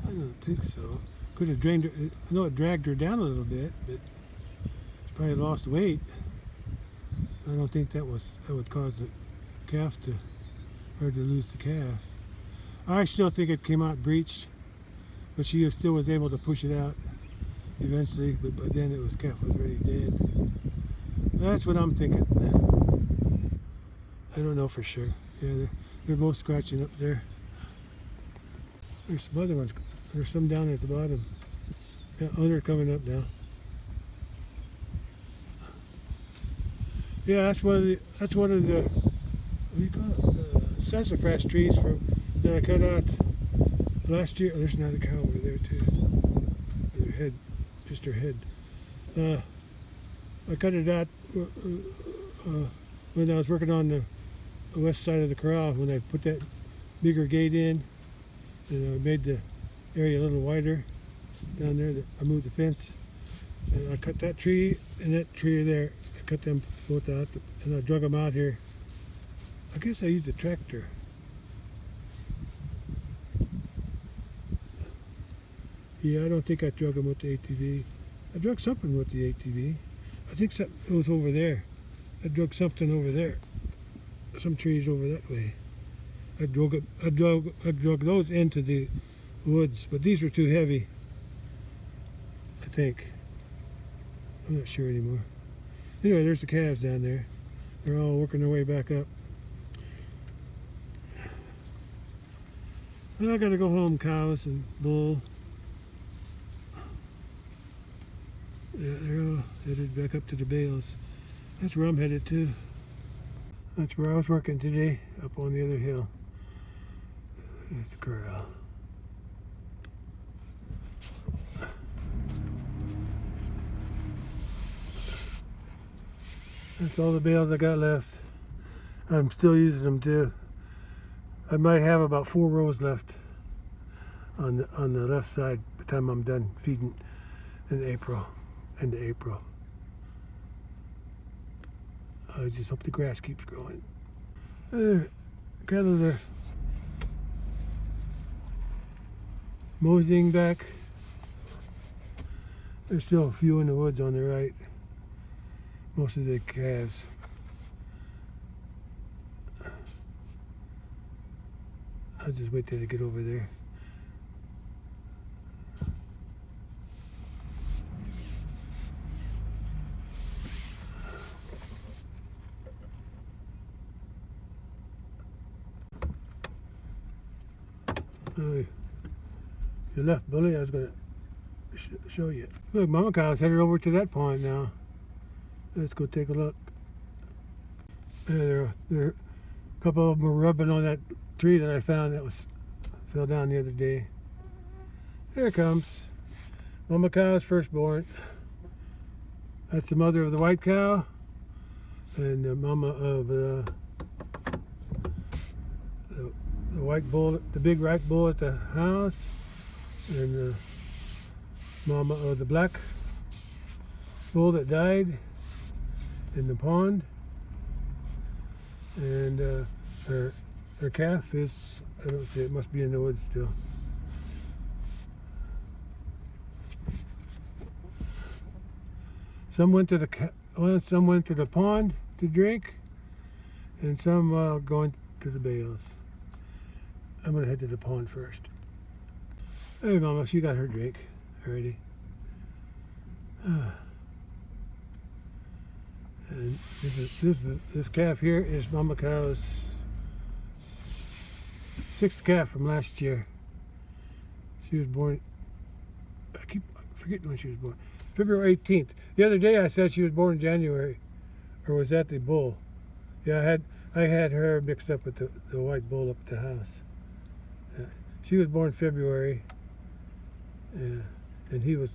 I don't think so. Could have drained her. I know it dragged her down a little bit, but she probably lost weight. I don't think that would cause the her to lose the calf. I still think it came out breached, but she still was able to push it out eventually. But by then calf was already dead. That's what I'm thinking. I don't know for sure. Yeah, they're both scratching up there. There's some other ones. There's some down at the bottom. Yeah, they're coming up now. Yeah, that's one of the what do you call it? Sassafras trees that I cut out last year. There's another cow over there too. Her head, just her head. I cut it out when I was working on the west side of the corral, when I put that bigger gate in, and I made the area a little wider down there. I moved the fence, and I cut that tree and that tree there. I cut them both out, and I drug them out here. I guess I used a tractor. Yeah, I don't think I drug them with the ATV. I drug something with the ATV. I think it was over there. I drug something over there. Some trees over that way. I drug those into the woods, but these were too heavy. I think. I'm not sure anymore. Anyway, there's the calves down there. They're all working their way back up. Well, I gotta go home, cows and bull. Yeah, they're all headed back up to the bales. That's where I'm headed to. That's where I was working today, up on the other hill. There's the corral. That's all the bales I got left. I'm still using them too. I might have about 4 rows left on the left side by the time I'm done feeding in April, end of April. I just hope the grass keeps growing. Cattle are moseying back. There's still a few in the woods on the right. Most of the calves. I'll just wait till they get over there. Oh, you left, Bully. I was going to show you. Look, Mama Cow's headed over to that pond now. Let's go take a look. There, a couple of them were rubbing on that tree that I found that fell down the other day. There it comes. Mama Cow's firstborn. That's the mother of the white cow, and the mama of the white bull, the big white bull at the house, and the mama of the black bull that died in the pond. And her calf is, I don't see it, must be in the woods still. Some went to the pond to drink, and some going to the bales. I'm gonna head to the pond first. Hey, Mama, she got her drink already. And this calf here is Mama Cow's 6th calf from last year. She was born, I keep forgetting when she was born. February 18th. The other day I said she was born in January. Or was that the bull? Yeah, I had her mixed up with the white bull up at the house. She was born February. And he was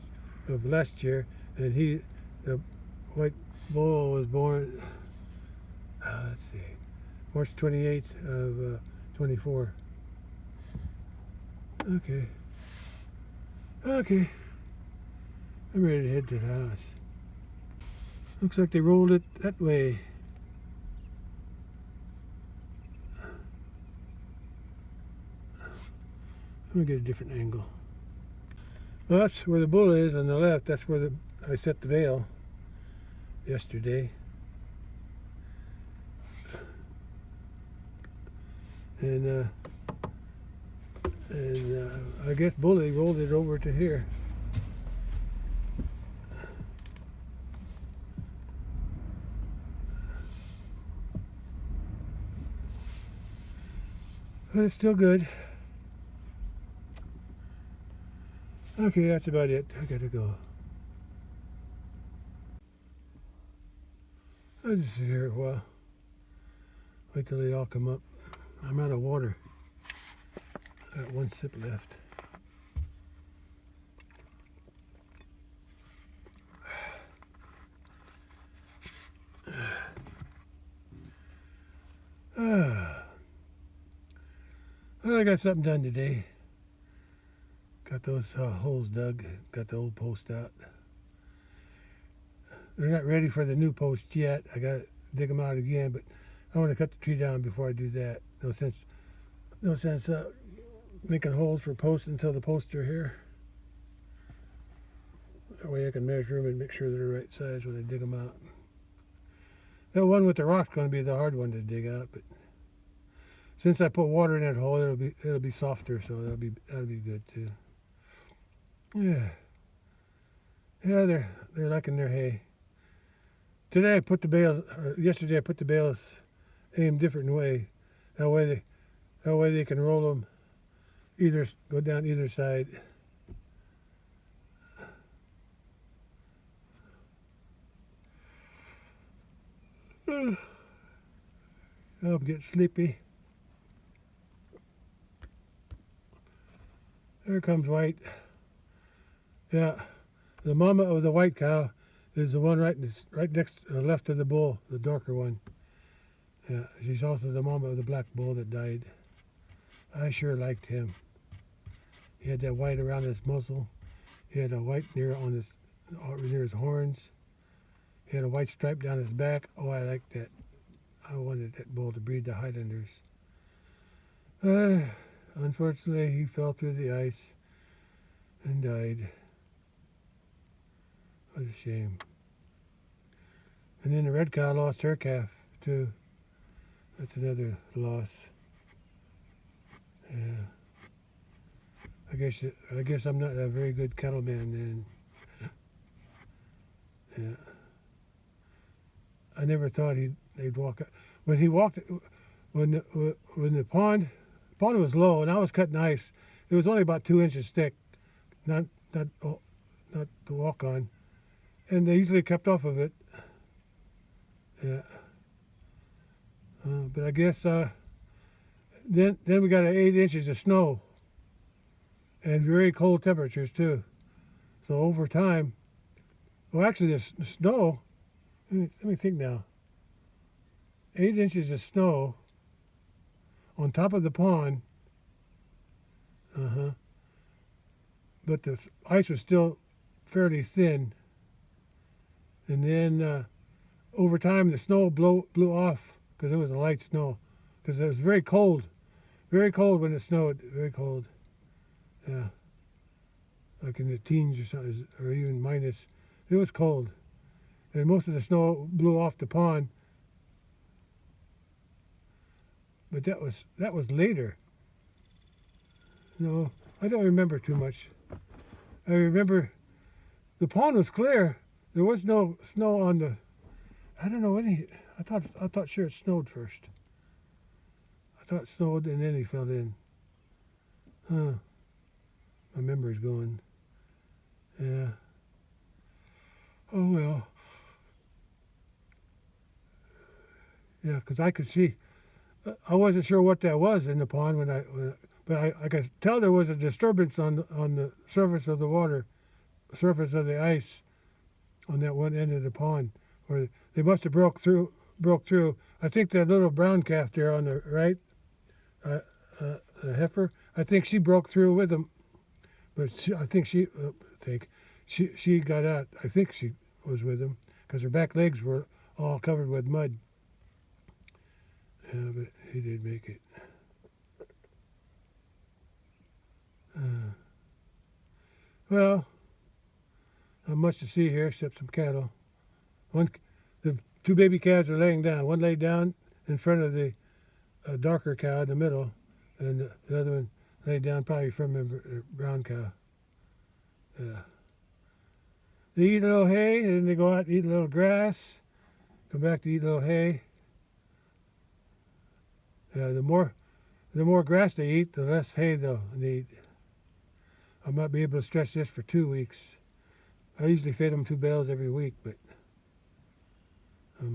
of last year. And the white bull was born, let's see, March 28th of 24. Okay. I'm ready to head to the house. Looks like they rolled it that way. Let me get a different angle. Well, that's where the bull is on the left. That's where I set the bale yesterday. And I guess Bully rolled it over to here. But it's still good. Okay, that's about it. I gotta go. I'll just sit here a while. Wait till they all come up. I'm out of water. I got 1 sip left. Well, I got something done today. Got those holes dug. Got the old post out. They're not ready for the new post yet. I got to dig them out again, but I want to cut the tree down before I do that. No sense making holes for posts until the posts are here. That way I can measure them and make sure they're the right size when I dig them out. That one with the rock's going to be the hard one to dig out, but since I put water in that hole, it'll be softer, so that'll be good too. Yeah, yeah, they're liking their hay. Today I put the bales, or yesterday I put the bales aimed different way. That way they can roll them go down either side. I'll get sleepy. There comes White. Yeah, the mama of the white cow is the one right next, left of the bull, the darker one. Yeah, she's also the mama of the black bull that died. I sure liked him. He had that white around his muzzle. He had a white near his horns. He had a white stripe down his back. Oh, I liked that. I wanted that bull to breed the Highlanders. Unfortunately, he fell through the ice and died. What a shame. And then the red cow lost her calf, too. That's another loss. Yeah. I guess I'm not a very good cattleman then. Yeah. I never thought they'd walk out. When the pond was low and I was cutting ice, it was only about 2 inches thick, not to walk on, and they usually kept off of it. Yeah. But I guess then we got 8 inches of snow and very cold temperatures too. So over time, well, actually the snow. Let me think now. 8 inches of snow on top of the pond. But the ice was still fairly thin. And then over time, the snow blew off because it was a light snow. Because it was very cold when it snowed. Very cold. Yeah, like in the teens or something, or even minus. It was cold. And most of the snow blew off the pond. But that was later. No, I don't remember too much. I remember the pond was clear. There was no snow on the. I don't know any. I thought sure it snowed first. I thought it snowed and then he fell in. Huh. My memory's going. Yeah. Oh well. Yeah, because I could see. I wasn't sure what that was in the pond but I could tell there was a disturbance on the surface of the water, surface of the ice, on that one end of the pond, where they must have broke through. I think that little brown calf there on the right, the heifer. I think she broke through with them, but I think she got out. I think she was with them because her back legs were all covered with mud. Yeah, but he did make it. Well, not much to see here except some cattle. The two baby calves are laying down. One laid down in front of the darker cow in the middle, and the other one laid down probably from the brown cow. Yeah. They eat a little hay, and then they go out and eat a little grass, come back to eat a little hay. Yeah, the more grass they eat, the less hay they'll need. I might be able to stretch this for 2 weeks. I usually feed them 2 bales every week, but I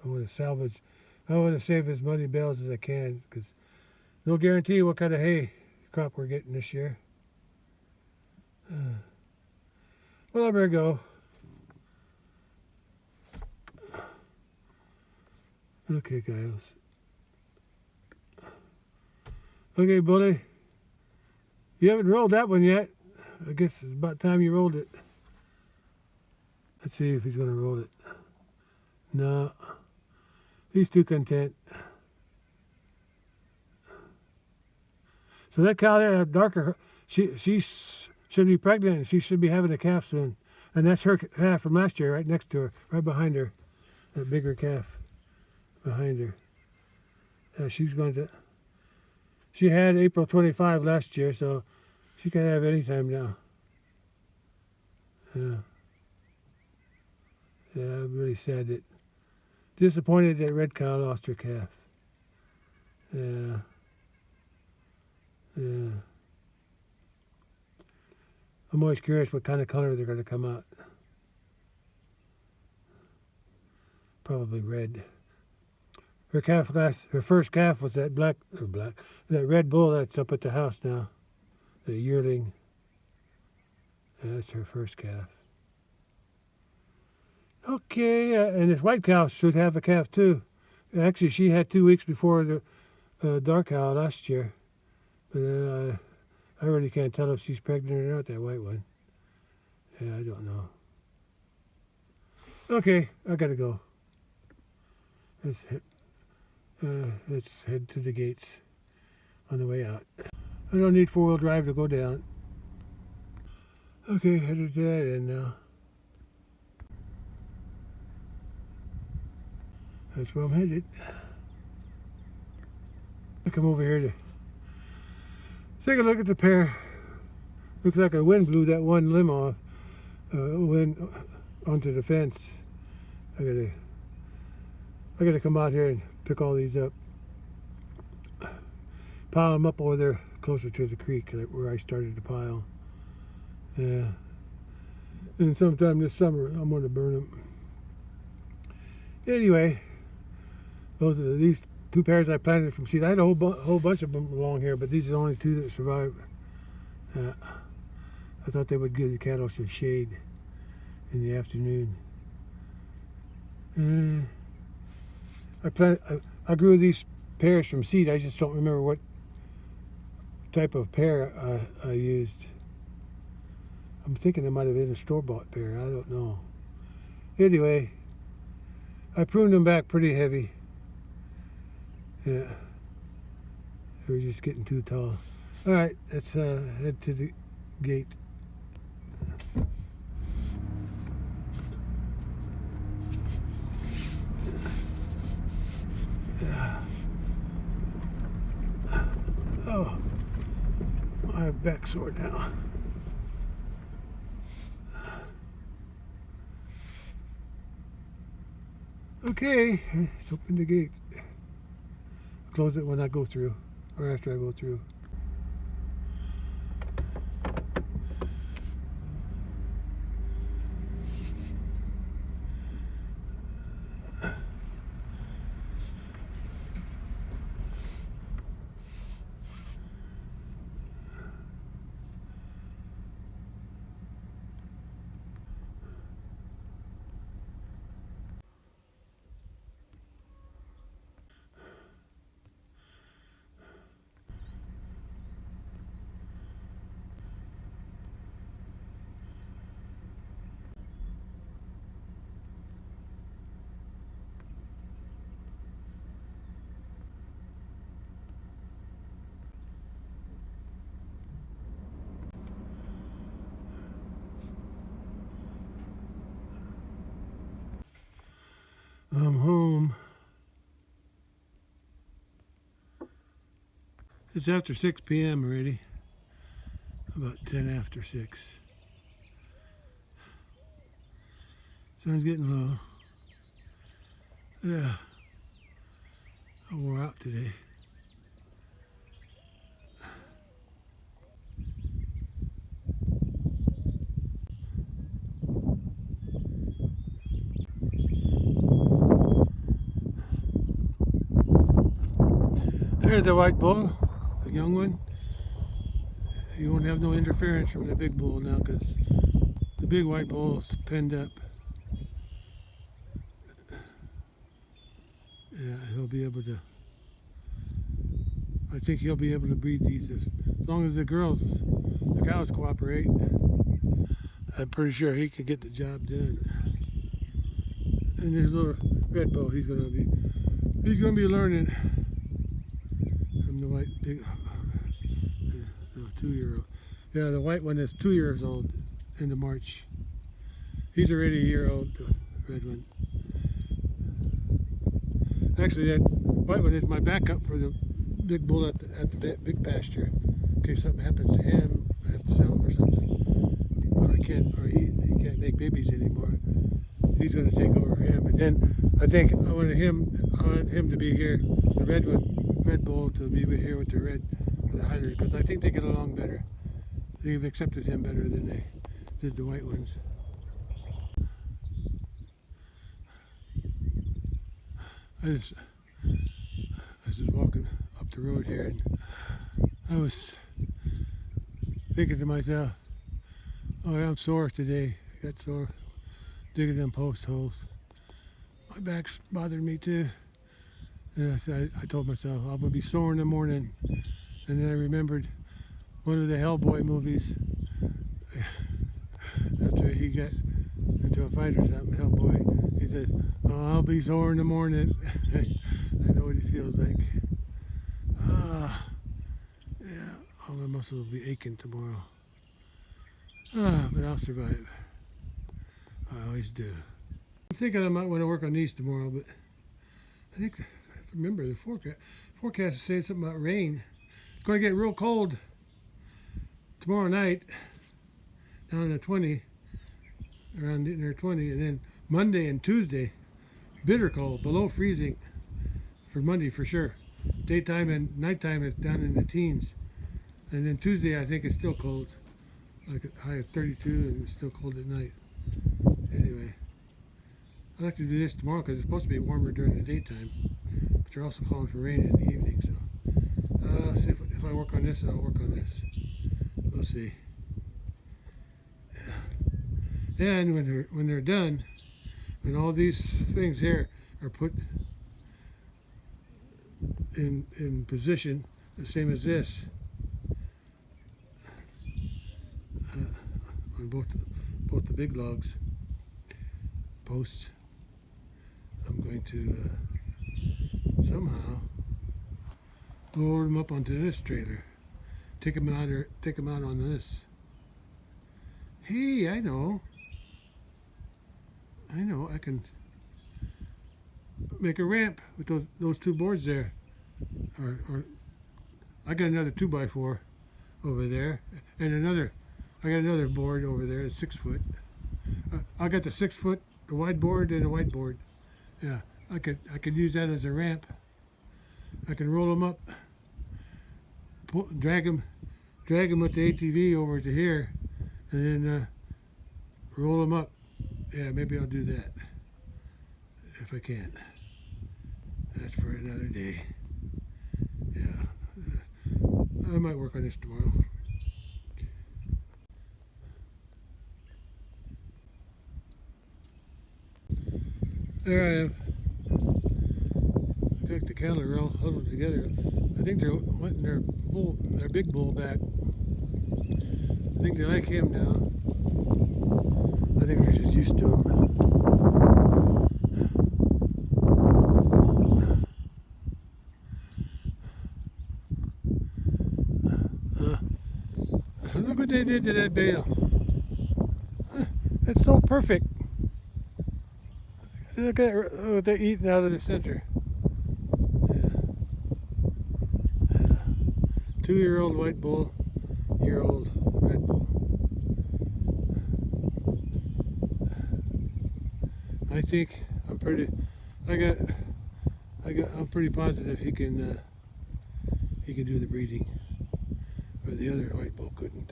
want to save as many bales as I can, because no guarantee what kind of hay crop we're getting this year. Well, I better go. Okay, guys. Okay, Bully. You haven't rolled that one yet. I guess it's about time you rolled it. Let's see if he's going to roll it. No. He's too content. So that cow there, darker, she should be pregnant and she should be having a calf soon. And that's her calf from last year, right next to her, right behind her. That bigger calf behind her. She's going to. She had April 25 last year, so she can have any time now. Yeah. Yeah, I'm really sad that. Disappointed that red cow lost her calf. Yeah. Yeah. I'm always curious what kind of color they're going to come out. Probably red. Her first calf was that that red bull that's up at the house now. The yearling. Yeah, that's her first calf. Okay, and this white cow should have a calf too. Actually, she had 2 weeks before the dark cow last year. But I really can't tell if she's pregnant or not, that white one. Yeah, I don't know. Okay, I gotta go. Let's head to the gates on the way out. I don't need 4-wheel drive to go down. Okay, headed to that end now. That's where I'm headed. I come over here to take a look at the pear. Looks like a wind blew that one limb off, went onto the fence. I gotta come out here and pick all these up. Pile them up over there closer to the creek where I started to pile. Yeah. And sometime this summer I'm gonna burn them. Anyway, these 2 pairs I planted from seed. I had a whole bunch of them along here, but these are the only 2 that survived. I thought they would give the cattle some shade in the afternoon. I grew these pears from seed. I just don't remember what type of pear I used. I'm thinking it might have been a store-bought pear. I don't know. Anyway, I pruned them back pretty heavy. Yeah, they were just getting too tall. All right, let's head to the gate. Oh, my back sore now. Okay, let's open the gate. Close it when I go through, or after I go through. I'm home. It's after 6 p.m. already. About 10 after 6. Sun's getting low. Yeah. I wore out today. There's the white bull, the young one. You won't have no interference from the big bull now because the big white bull's penned up. Yeah, he'll be able to, I think he'll be able to breed these as long as the cows cooperate. I'm pretty sure he can get the job done. And there's a little red bull, he's gonna be learning from the white big 2-year-old. Yeah, the white one is 2 years old, end of March. He's already a year old, the red one. Actually, that white one is my backup for the big bull at the big pasture. In case something happens to him, I have to sell him or something. Or he can't make babies anymore. He's going to take over for him. And then I think I want him to be here, the red bull to be here with the hider, because I think they get along better. They've accepted him better than they did the white ones. I was just walking up the road here, and I was thinking to myself, oh, I'm sore today. I got sore digging them post holes. My back's bothering me too. And I told myself, I'm going to be sore in the morning. And then I remembered one of the Hellboy movies. After he got into a fight or something, Hellboy, he says, oh, I'll be sore in the morning. I know what he feels like. Yeah, all my muscles will be aching tomorrow. But I'll survive. I always do. I'm thinking I might want to work on these tomorrow, but I think, if I remember the forecast is saying something about rain. It's going to get real cold tomorrow night, down to 20, around near 20, and then Monday and Tuesday, bitter cold, below freezing for Monday for sure. Daytime and nighttime is down in the teens. And then Tuesday I think it's still cold, like a high of 32, and it's still cold at night. Anyway, I'd like to do this tomorrow because it's supposed to be warmer during the daytime, but they're also calling for rain in the evening. So I'll see if I work on this, I'll work on this. We'll see. Yeah. And when they're done, when all these things here are put in position, the same as this, on both the big logs posts, I'm going to somehow load them up onto this trailer, take them out on this. Hey, I know, I can make a ramp with those two boards there, or I got another 2x4 over there, and I got another board over there, 6 foot. I got the 6 foot, the wide board, and the white board. Yeah, I could use that as a ramp. I can roll them up, drag them with the ATV over to here, and then roll them up. Yeah, maybe I'll do that if I can. That's for another day. Yeah, I might work on this tomorrow. There I am. I got the cattle are all huddled together. I think they're wanting their big bull back. I think they like him now. I think they're just used to him. Look what they did to that bale. That's so perfect. Look at what they're eating out of the center. Yeah. 2-year-old white bull, year-old red bull. I think I'm pretty positive he can do the breeding, or the other white bull couldn't.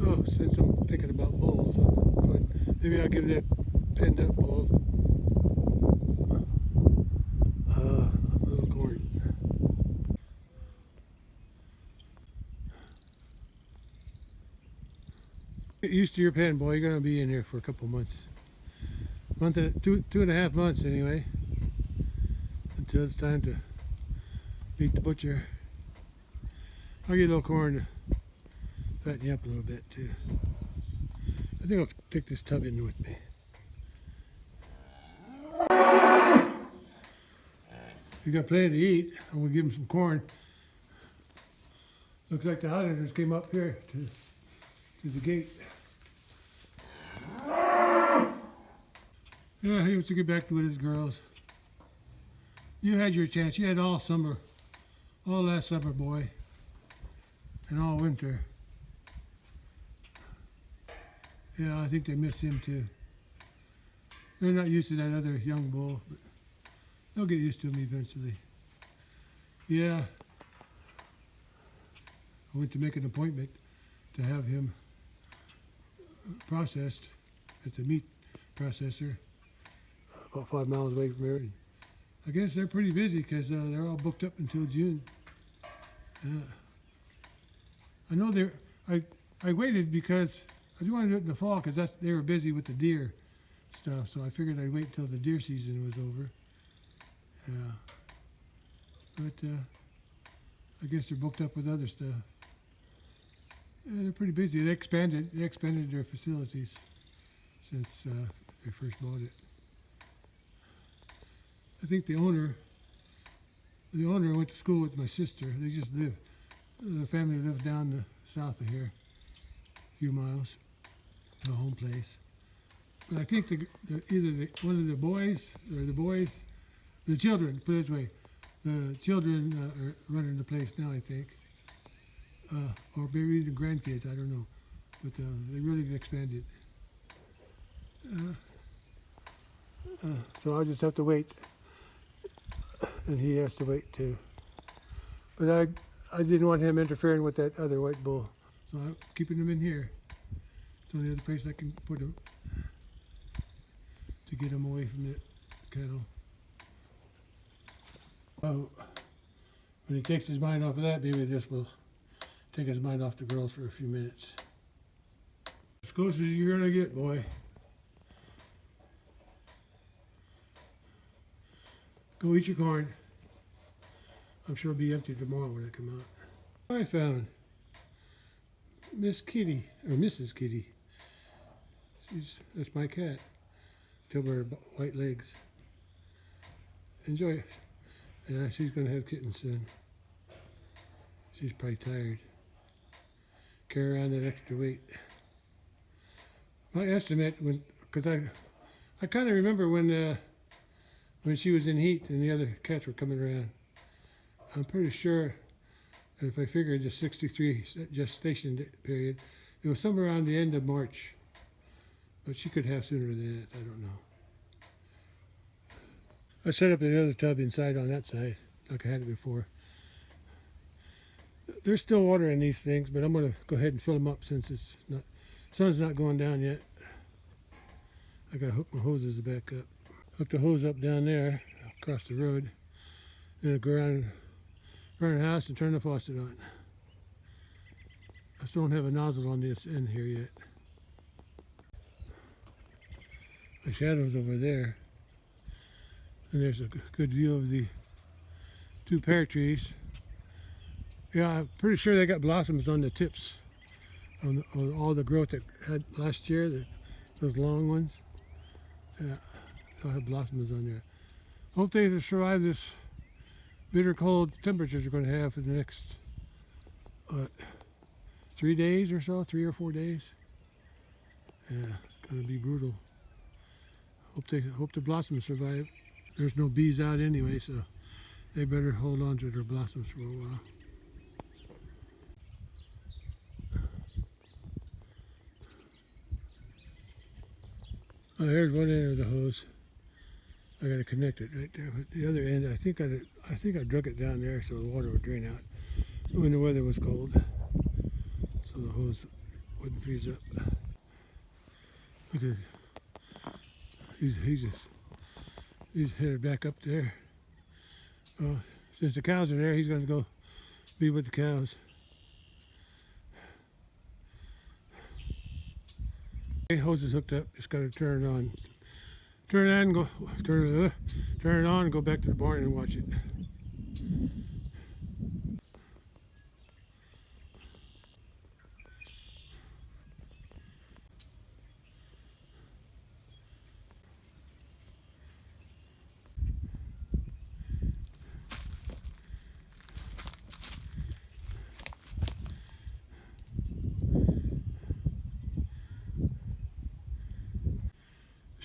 Oh, since I'm thinking about bulls, maybe I'll give that penned up bull a little corn. Get used to your pen, boy. You're gonna be in here for a couple months, two and a half months anyway, until it's time to meet the butcher. I'll get a little corn to fatten you up a little bit too. I think I'll take this tub in with me. We got plenty to eat. I'm gonna give him some corn. Looks like the highlanders came up here to to the gate. Yeah, he wants to get back with his girls. You had your chance. You had all summer, all last summer, boy, and all winter. Yeah, I think they miss him too. They're not used to that other young bull, but they'll get used to him eventually. Yeah, I went to make an appointment to have him processed at the meat processor about 5 miles away from here. I guess they're pretty busy because they're all booked up until June. I know I waited because I do want to do it in the fall because they were busy with the deer stuff. So I figured I'd wait until the deer season was over. Yeah, but I guess they're booked up with other stuff. Yeah, they're pretty busy. They expanded their facilities since they first bought it. I think the owner went to school with my sister. They just live. The family lives down the south of here, a few miles, a home place. But I think either one of the boys or the children, put it this way, the children are running the place now, I think. Or maybe even grandkids, I don't know. But they really expanded. So I'll just have to wait. And he has to wait too. But I didn't want him interfering with that other white bull. So I'm keeping him in here. It's the only other place I can put him to get him away from the cattle. Oh, when he takes his mind off of that, maybe this will take his mind off the girls for a few minutes. As close as you're gonna get, boy. Go eat your corn. I'm sure it'll be empty tomorrow when I come out. I found Miss Kitty, or Mrs. Kitty. That's my cat. Till her white legs. Enjoy it. Yeah, she's gonna have kittens soon. She's probably tired. Carry around that extra weight. My estimate, because I kind of remember when she was in heat and the other cats were coming around. I'm pretty sure if I figured the 63 gestation period, it was somewhere around the end of March. But she could have sooner than that, I don't know. I set up the other tub inside on that side, like I had it before. There's still water in these things, but I'm going to go ahead and fill them up since sun's not going down yet. I got to hook my hoses back up. Hook the hose up down there, across the road. Then I'll go around the house and turn the faucet on. I still don't have a nozzle on this end here yet. My shadow's over there. And there's a good view of the 2 pear trees. Yeah, I'm pretty sure they got blossoms on the tips. On all the growth that had last year, those long ones. Yeah, they'll have blossoms on there. Hope they survive this bitter cold temperatures we're going to have for the next, 3 days or so, 3 or 4 days. Yeah, it's going to be brutal. Hope the blossoms survive. There's no bees out anyway, so they better hold on to their blossoms for a while. Oh, there's one end of the hose. I got to connect it right there. But the other end, I think I drug it down there so the water would drain out when the weather was cold, so the hose wouldn't freeze up. Look at, he's headed back up there. Since the cows are there, he's going to go be with the cows. Hose is hooked up. Just got to turn it on. Turn it on and go. Turn it on and go back to the barn and watch it.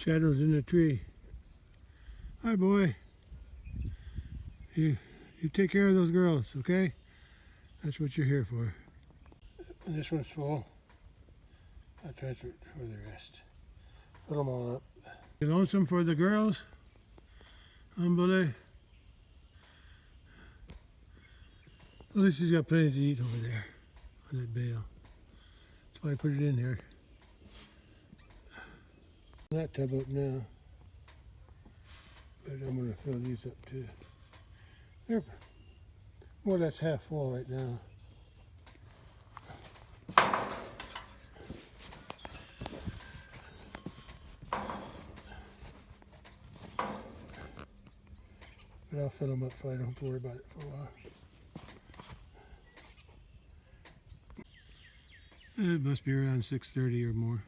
Shadows in the tree. Hi, boy. You take care of those girls, okay? That's what you're here for. And this one's full. I'll transfer it for the rest. Fill them all up. You lonesome for the girls? Humbly. At least he's got plenty to eat over there on that bale. That's why I put it in here. That tub up now. But I'm going to fill these up too. They're more or less half full right now. But I'll fill them up so I don't have to worry about it for a while. It must be around 6:30 or more.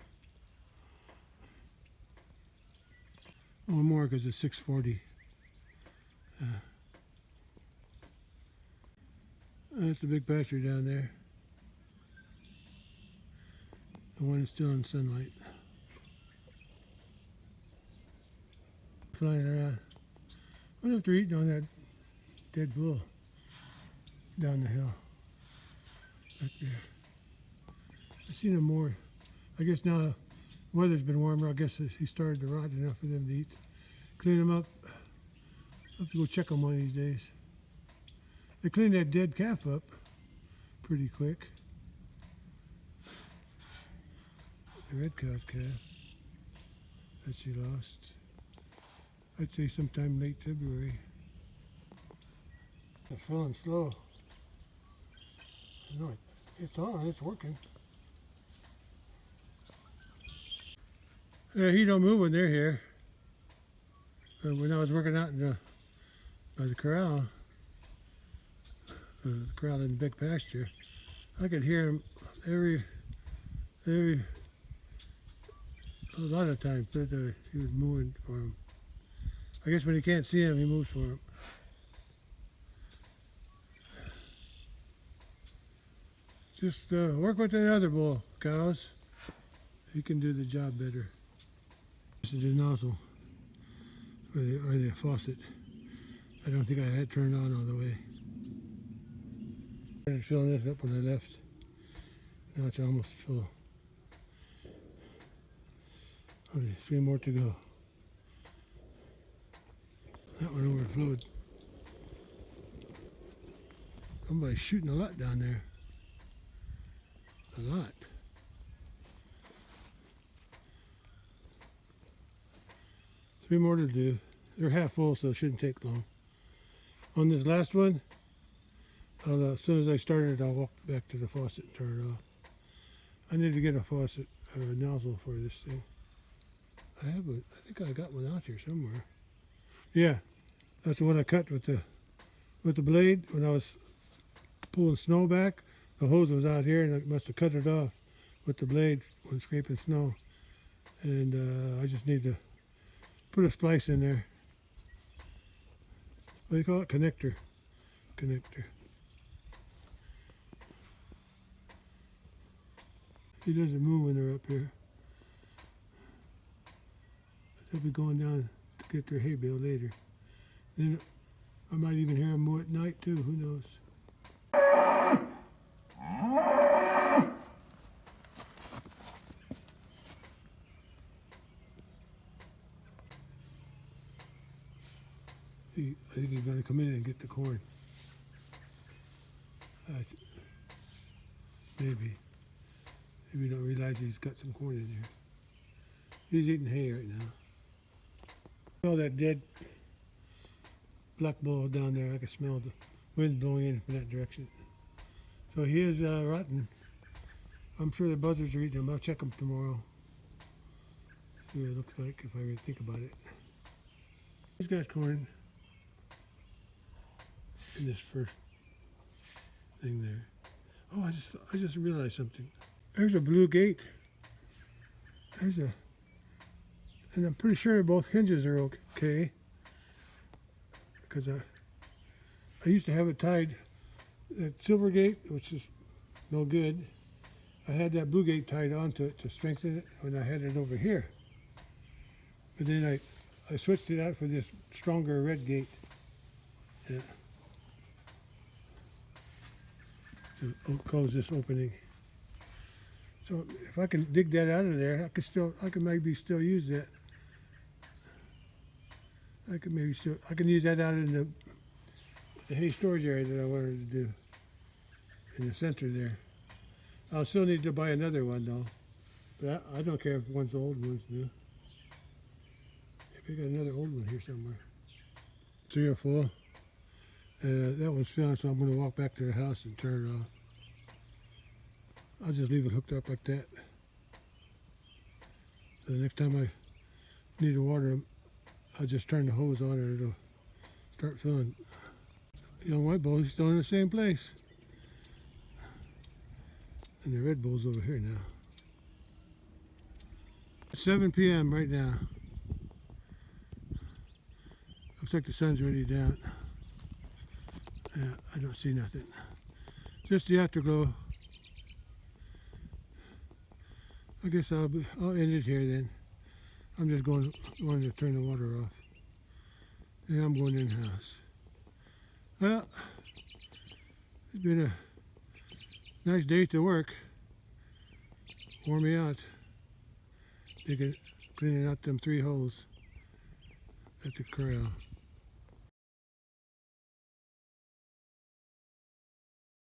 Oh, more because it's 6:40. That's the big pasture down there. The one is still in sunlight. Flying around. I wonder if they're eating on that dead bull down the hill. Back there. I've seen them more. I guess now the weather's been warmer. I guess he started to rot enough for them to eat. Clean them up. I'll have to go check them one of these days. They cleaned that dead calf up pretty quick. The red cow's calf that she lost. I'd say sometime late February. They're filling slow. No, it's on, it's working. Yeah, he don't move when they're here. When I was working out by the corral in the big pasture, I could hear him every a lot of times, but he was moving for him. I guess when he can't see him, he moves for him. Just work with the other bull cows. He can do the job better. This is the nozzle, or the faucet. I don't think I had turned on all the way. I started filling this up when I left. Now it's almost full. Okay, 3 more to go. That one overflowed. Somebody's shooting a lot down there. A lot. Three more to do. They're half full, so it shouldn't take long. On this last one, as soon as I started it, I'll walk back to the faucet and turn it off. I need to get a faucet or a nozzle for this thing. I think I got one out here somewhere. Yeah, that's the one I cut with the blade when I was pulling snow back. The hose was out here, and I must have cut it off with the blade when scraping snow. And I just need to put a splice in there. What do you call it? Connector. He doesn't move when they're up here. They'll be going down to get their hay bale later. Then I might even hear them more at night too. Who knows? I think he's going to come in and get the corn. Maybe. Maybe he don't realize he's got some corn in there. He's eating hay right now. All that dead black bull down there, I can smell the wind blowing in from that direction. So he is rotten. I'm sure the buzzards are eating him. I'll check them tomorrow. See what it looks like if I really think about it. He's got corn in this first thing there. Oh, I just realized something. There's a blue gate. And I'm pretty sure both hinges are okay. Because I used to have it tied at silver gate, which is no good. I had that blue gate tied onto it to strengthen it when I had it over here. But then I switched it out for this stronger red gate. Yeah. To close this opening. So if I can dig that out of there, I can maybe still use that. I can use that out in the hay storage area that I wanted to do in the center there. I'll still need to buy another one though, but I don't care if one's old, one's new. Maybe I got another old one here somewhere. 3 or 4. That one's filling, so I'm going to walk back to the house and turn it off. I'll just leave it hooked up like that. So the next time I need to water them, I'll just turn the hose on and it'll start filling. Young white bull is still in the same place. And the red bull's over here now. 7 p.m. right now. Looks like the sun's already down. Yeah, I don't see nothing. Just the afterglow. I guess I'll end it here then. I'm just going to turn the water off. And I'm going in the house. Well, it's been a nice day to work. Wore me out. Cleaning out them 3 holes at the corral.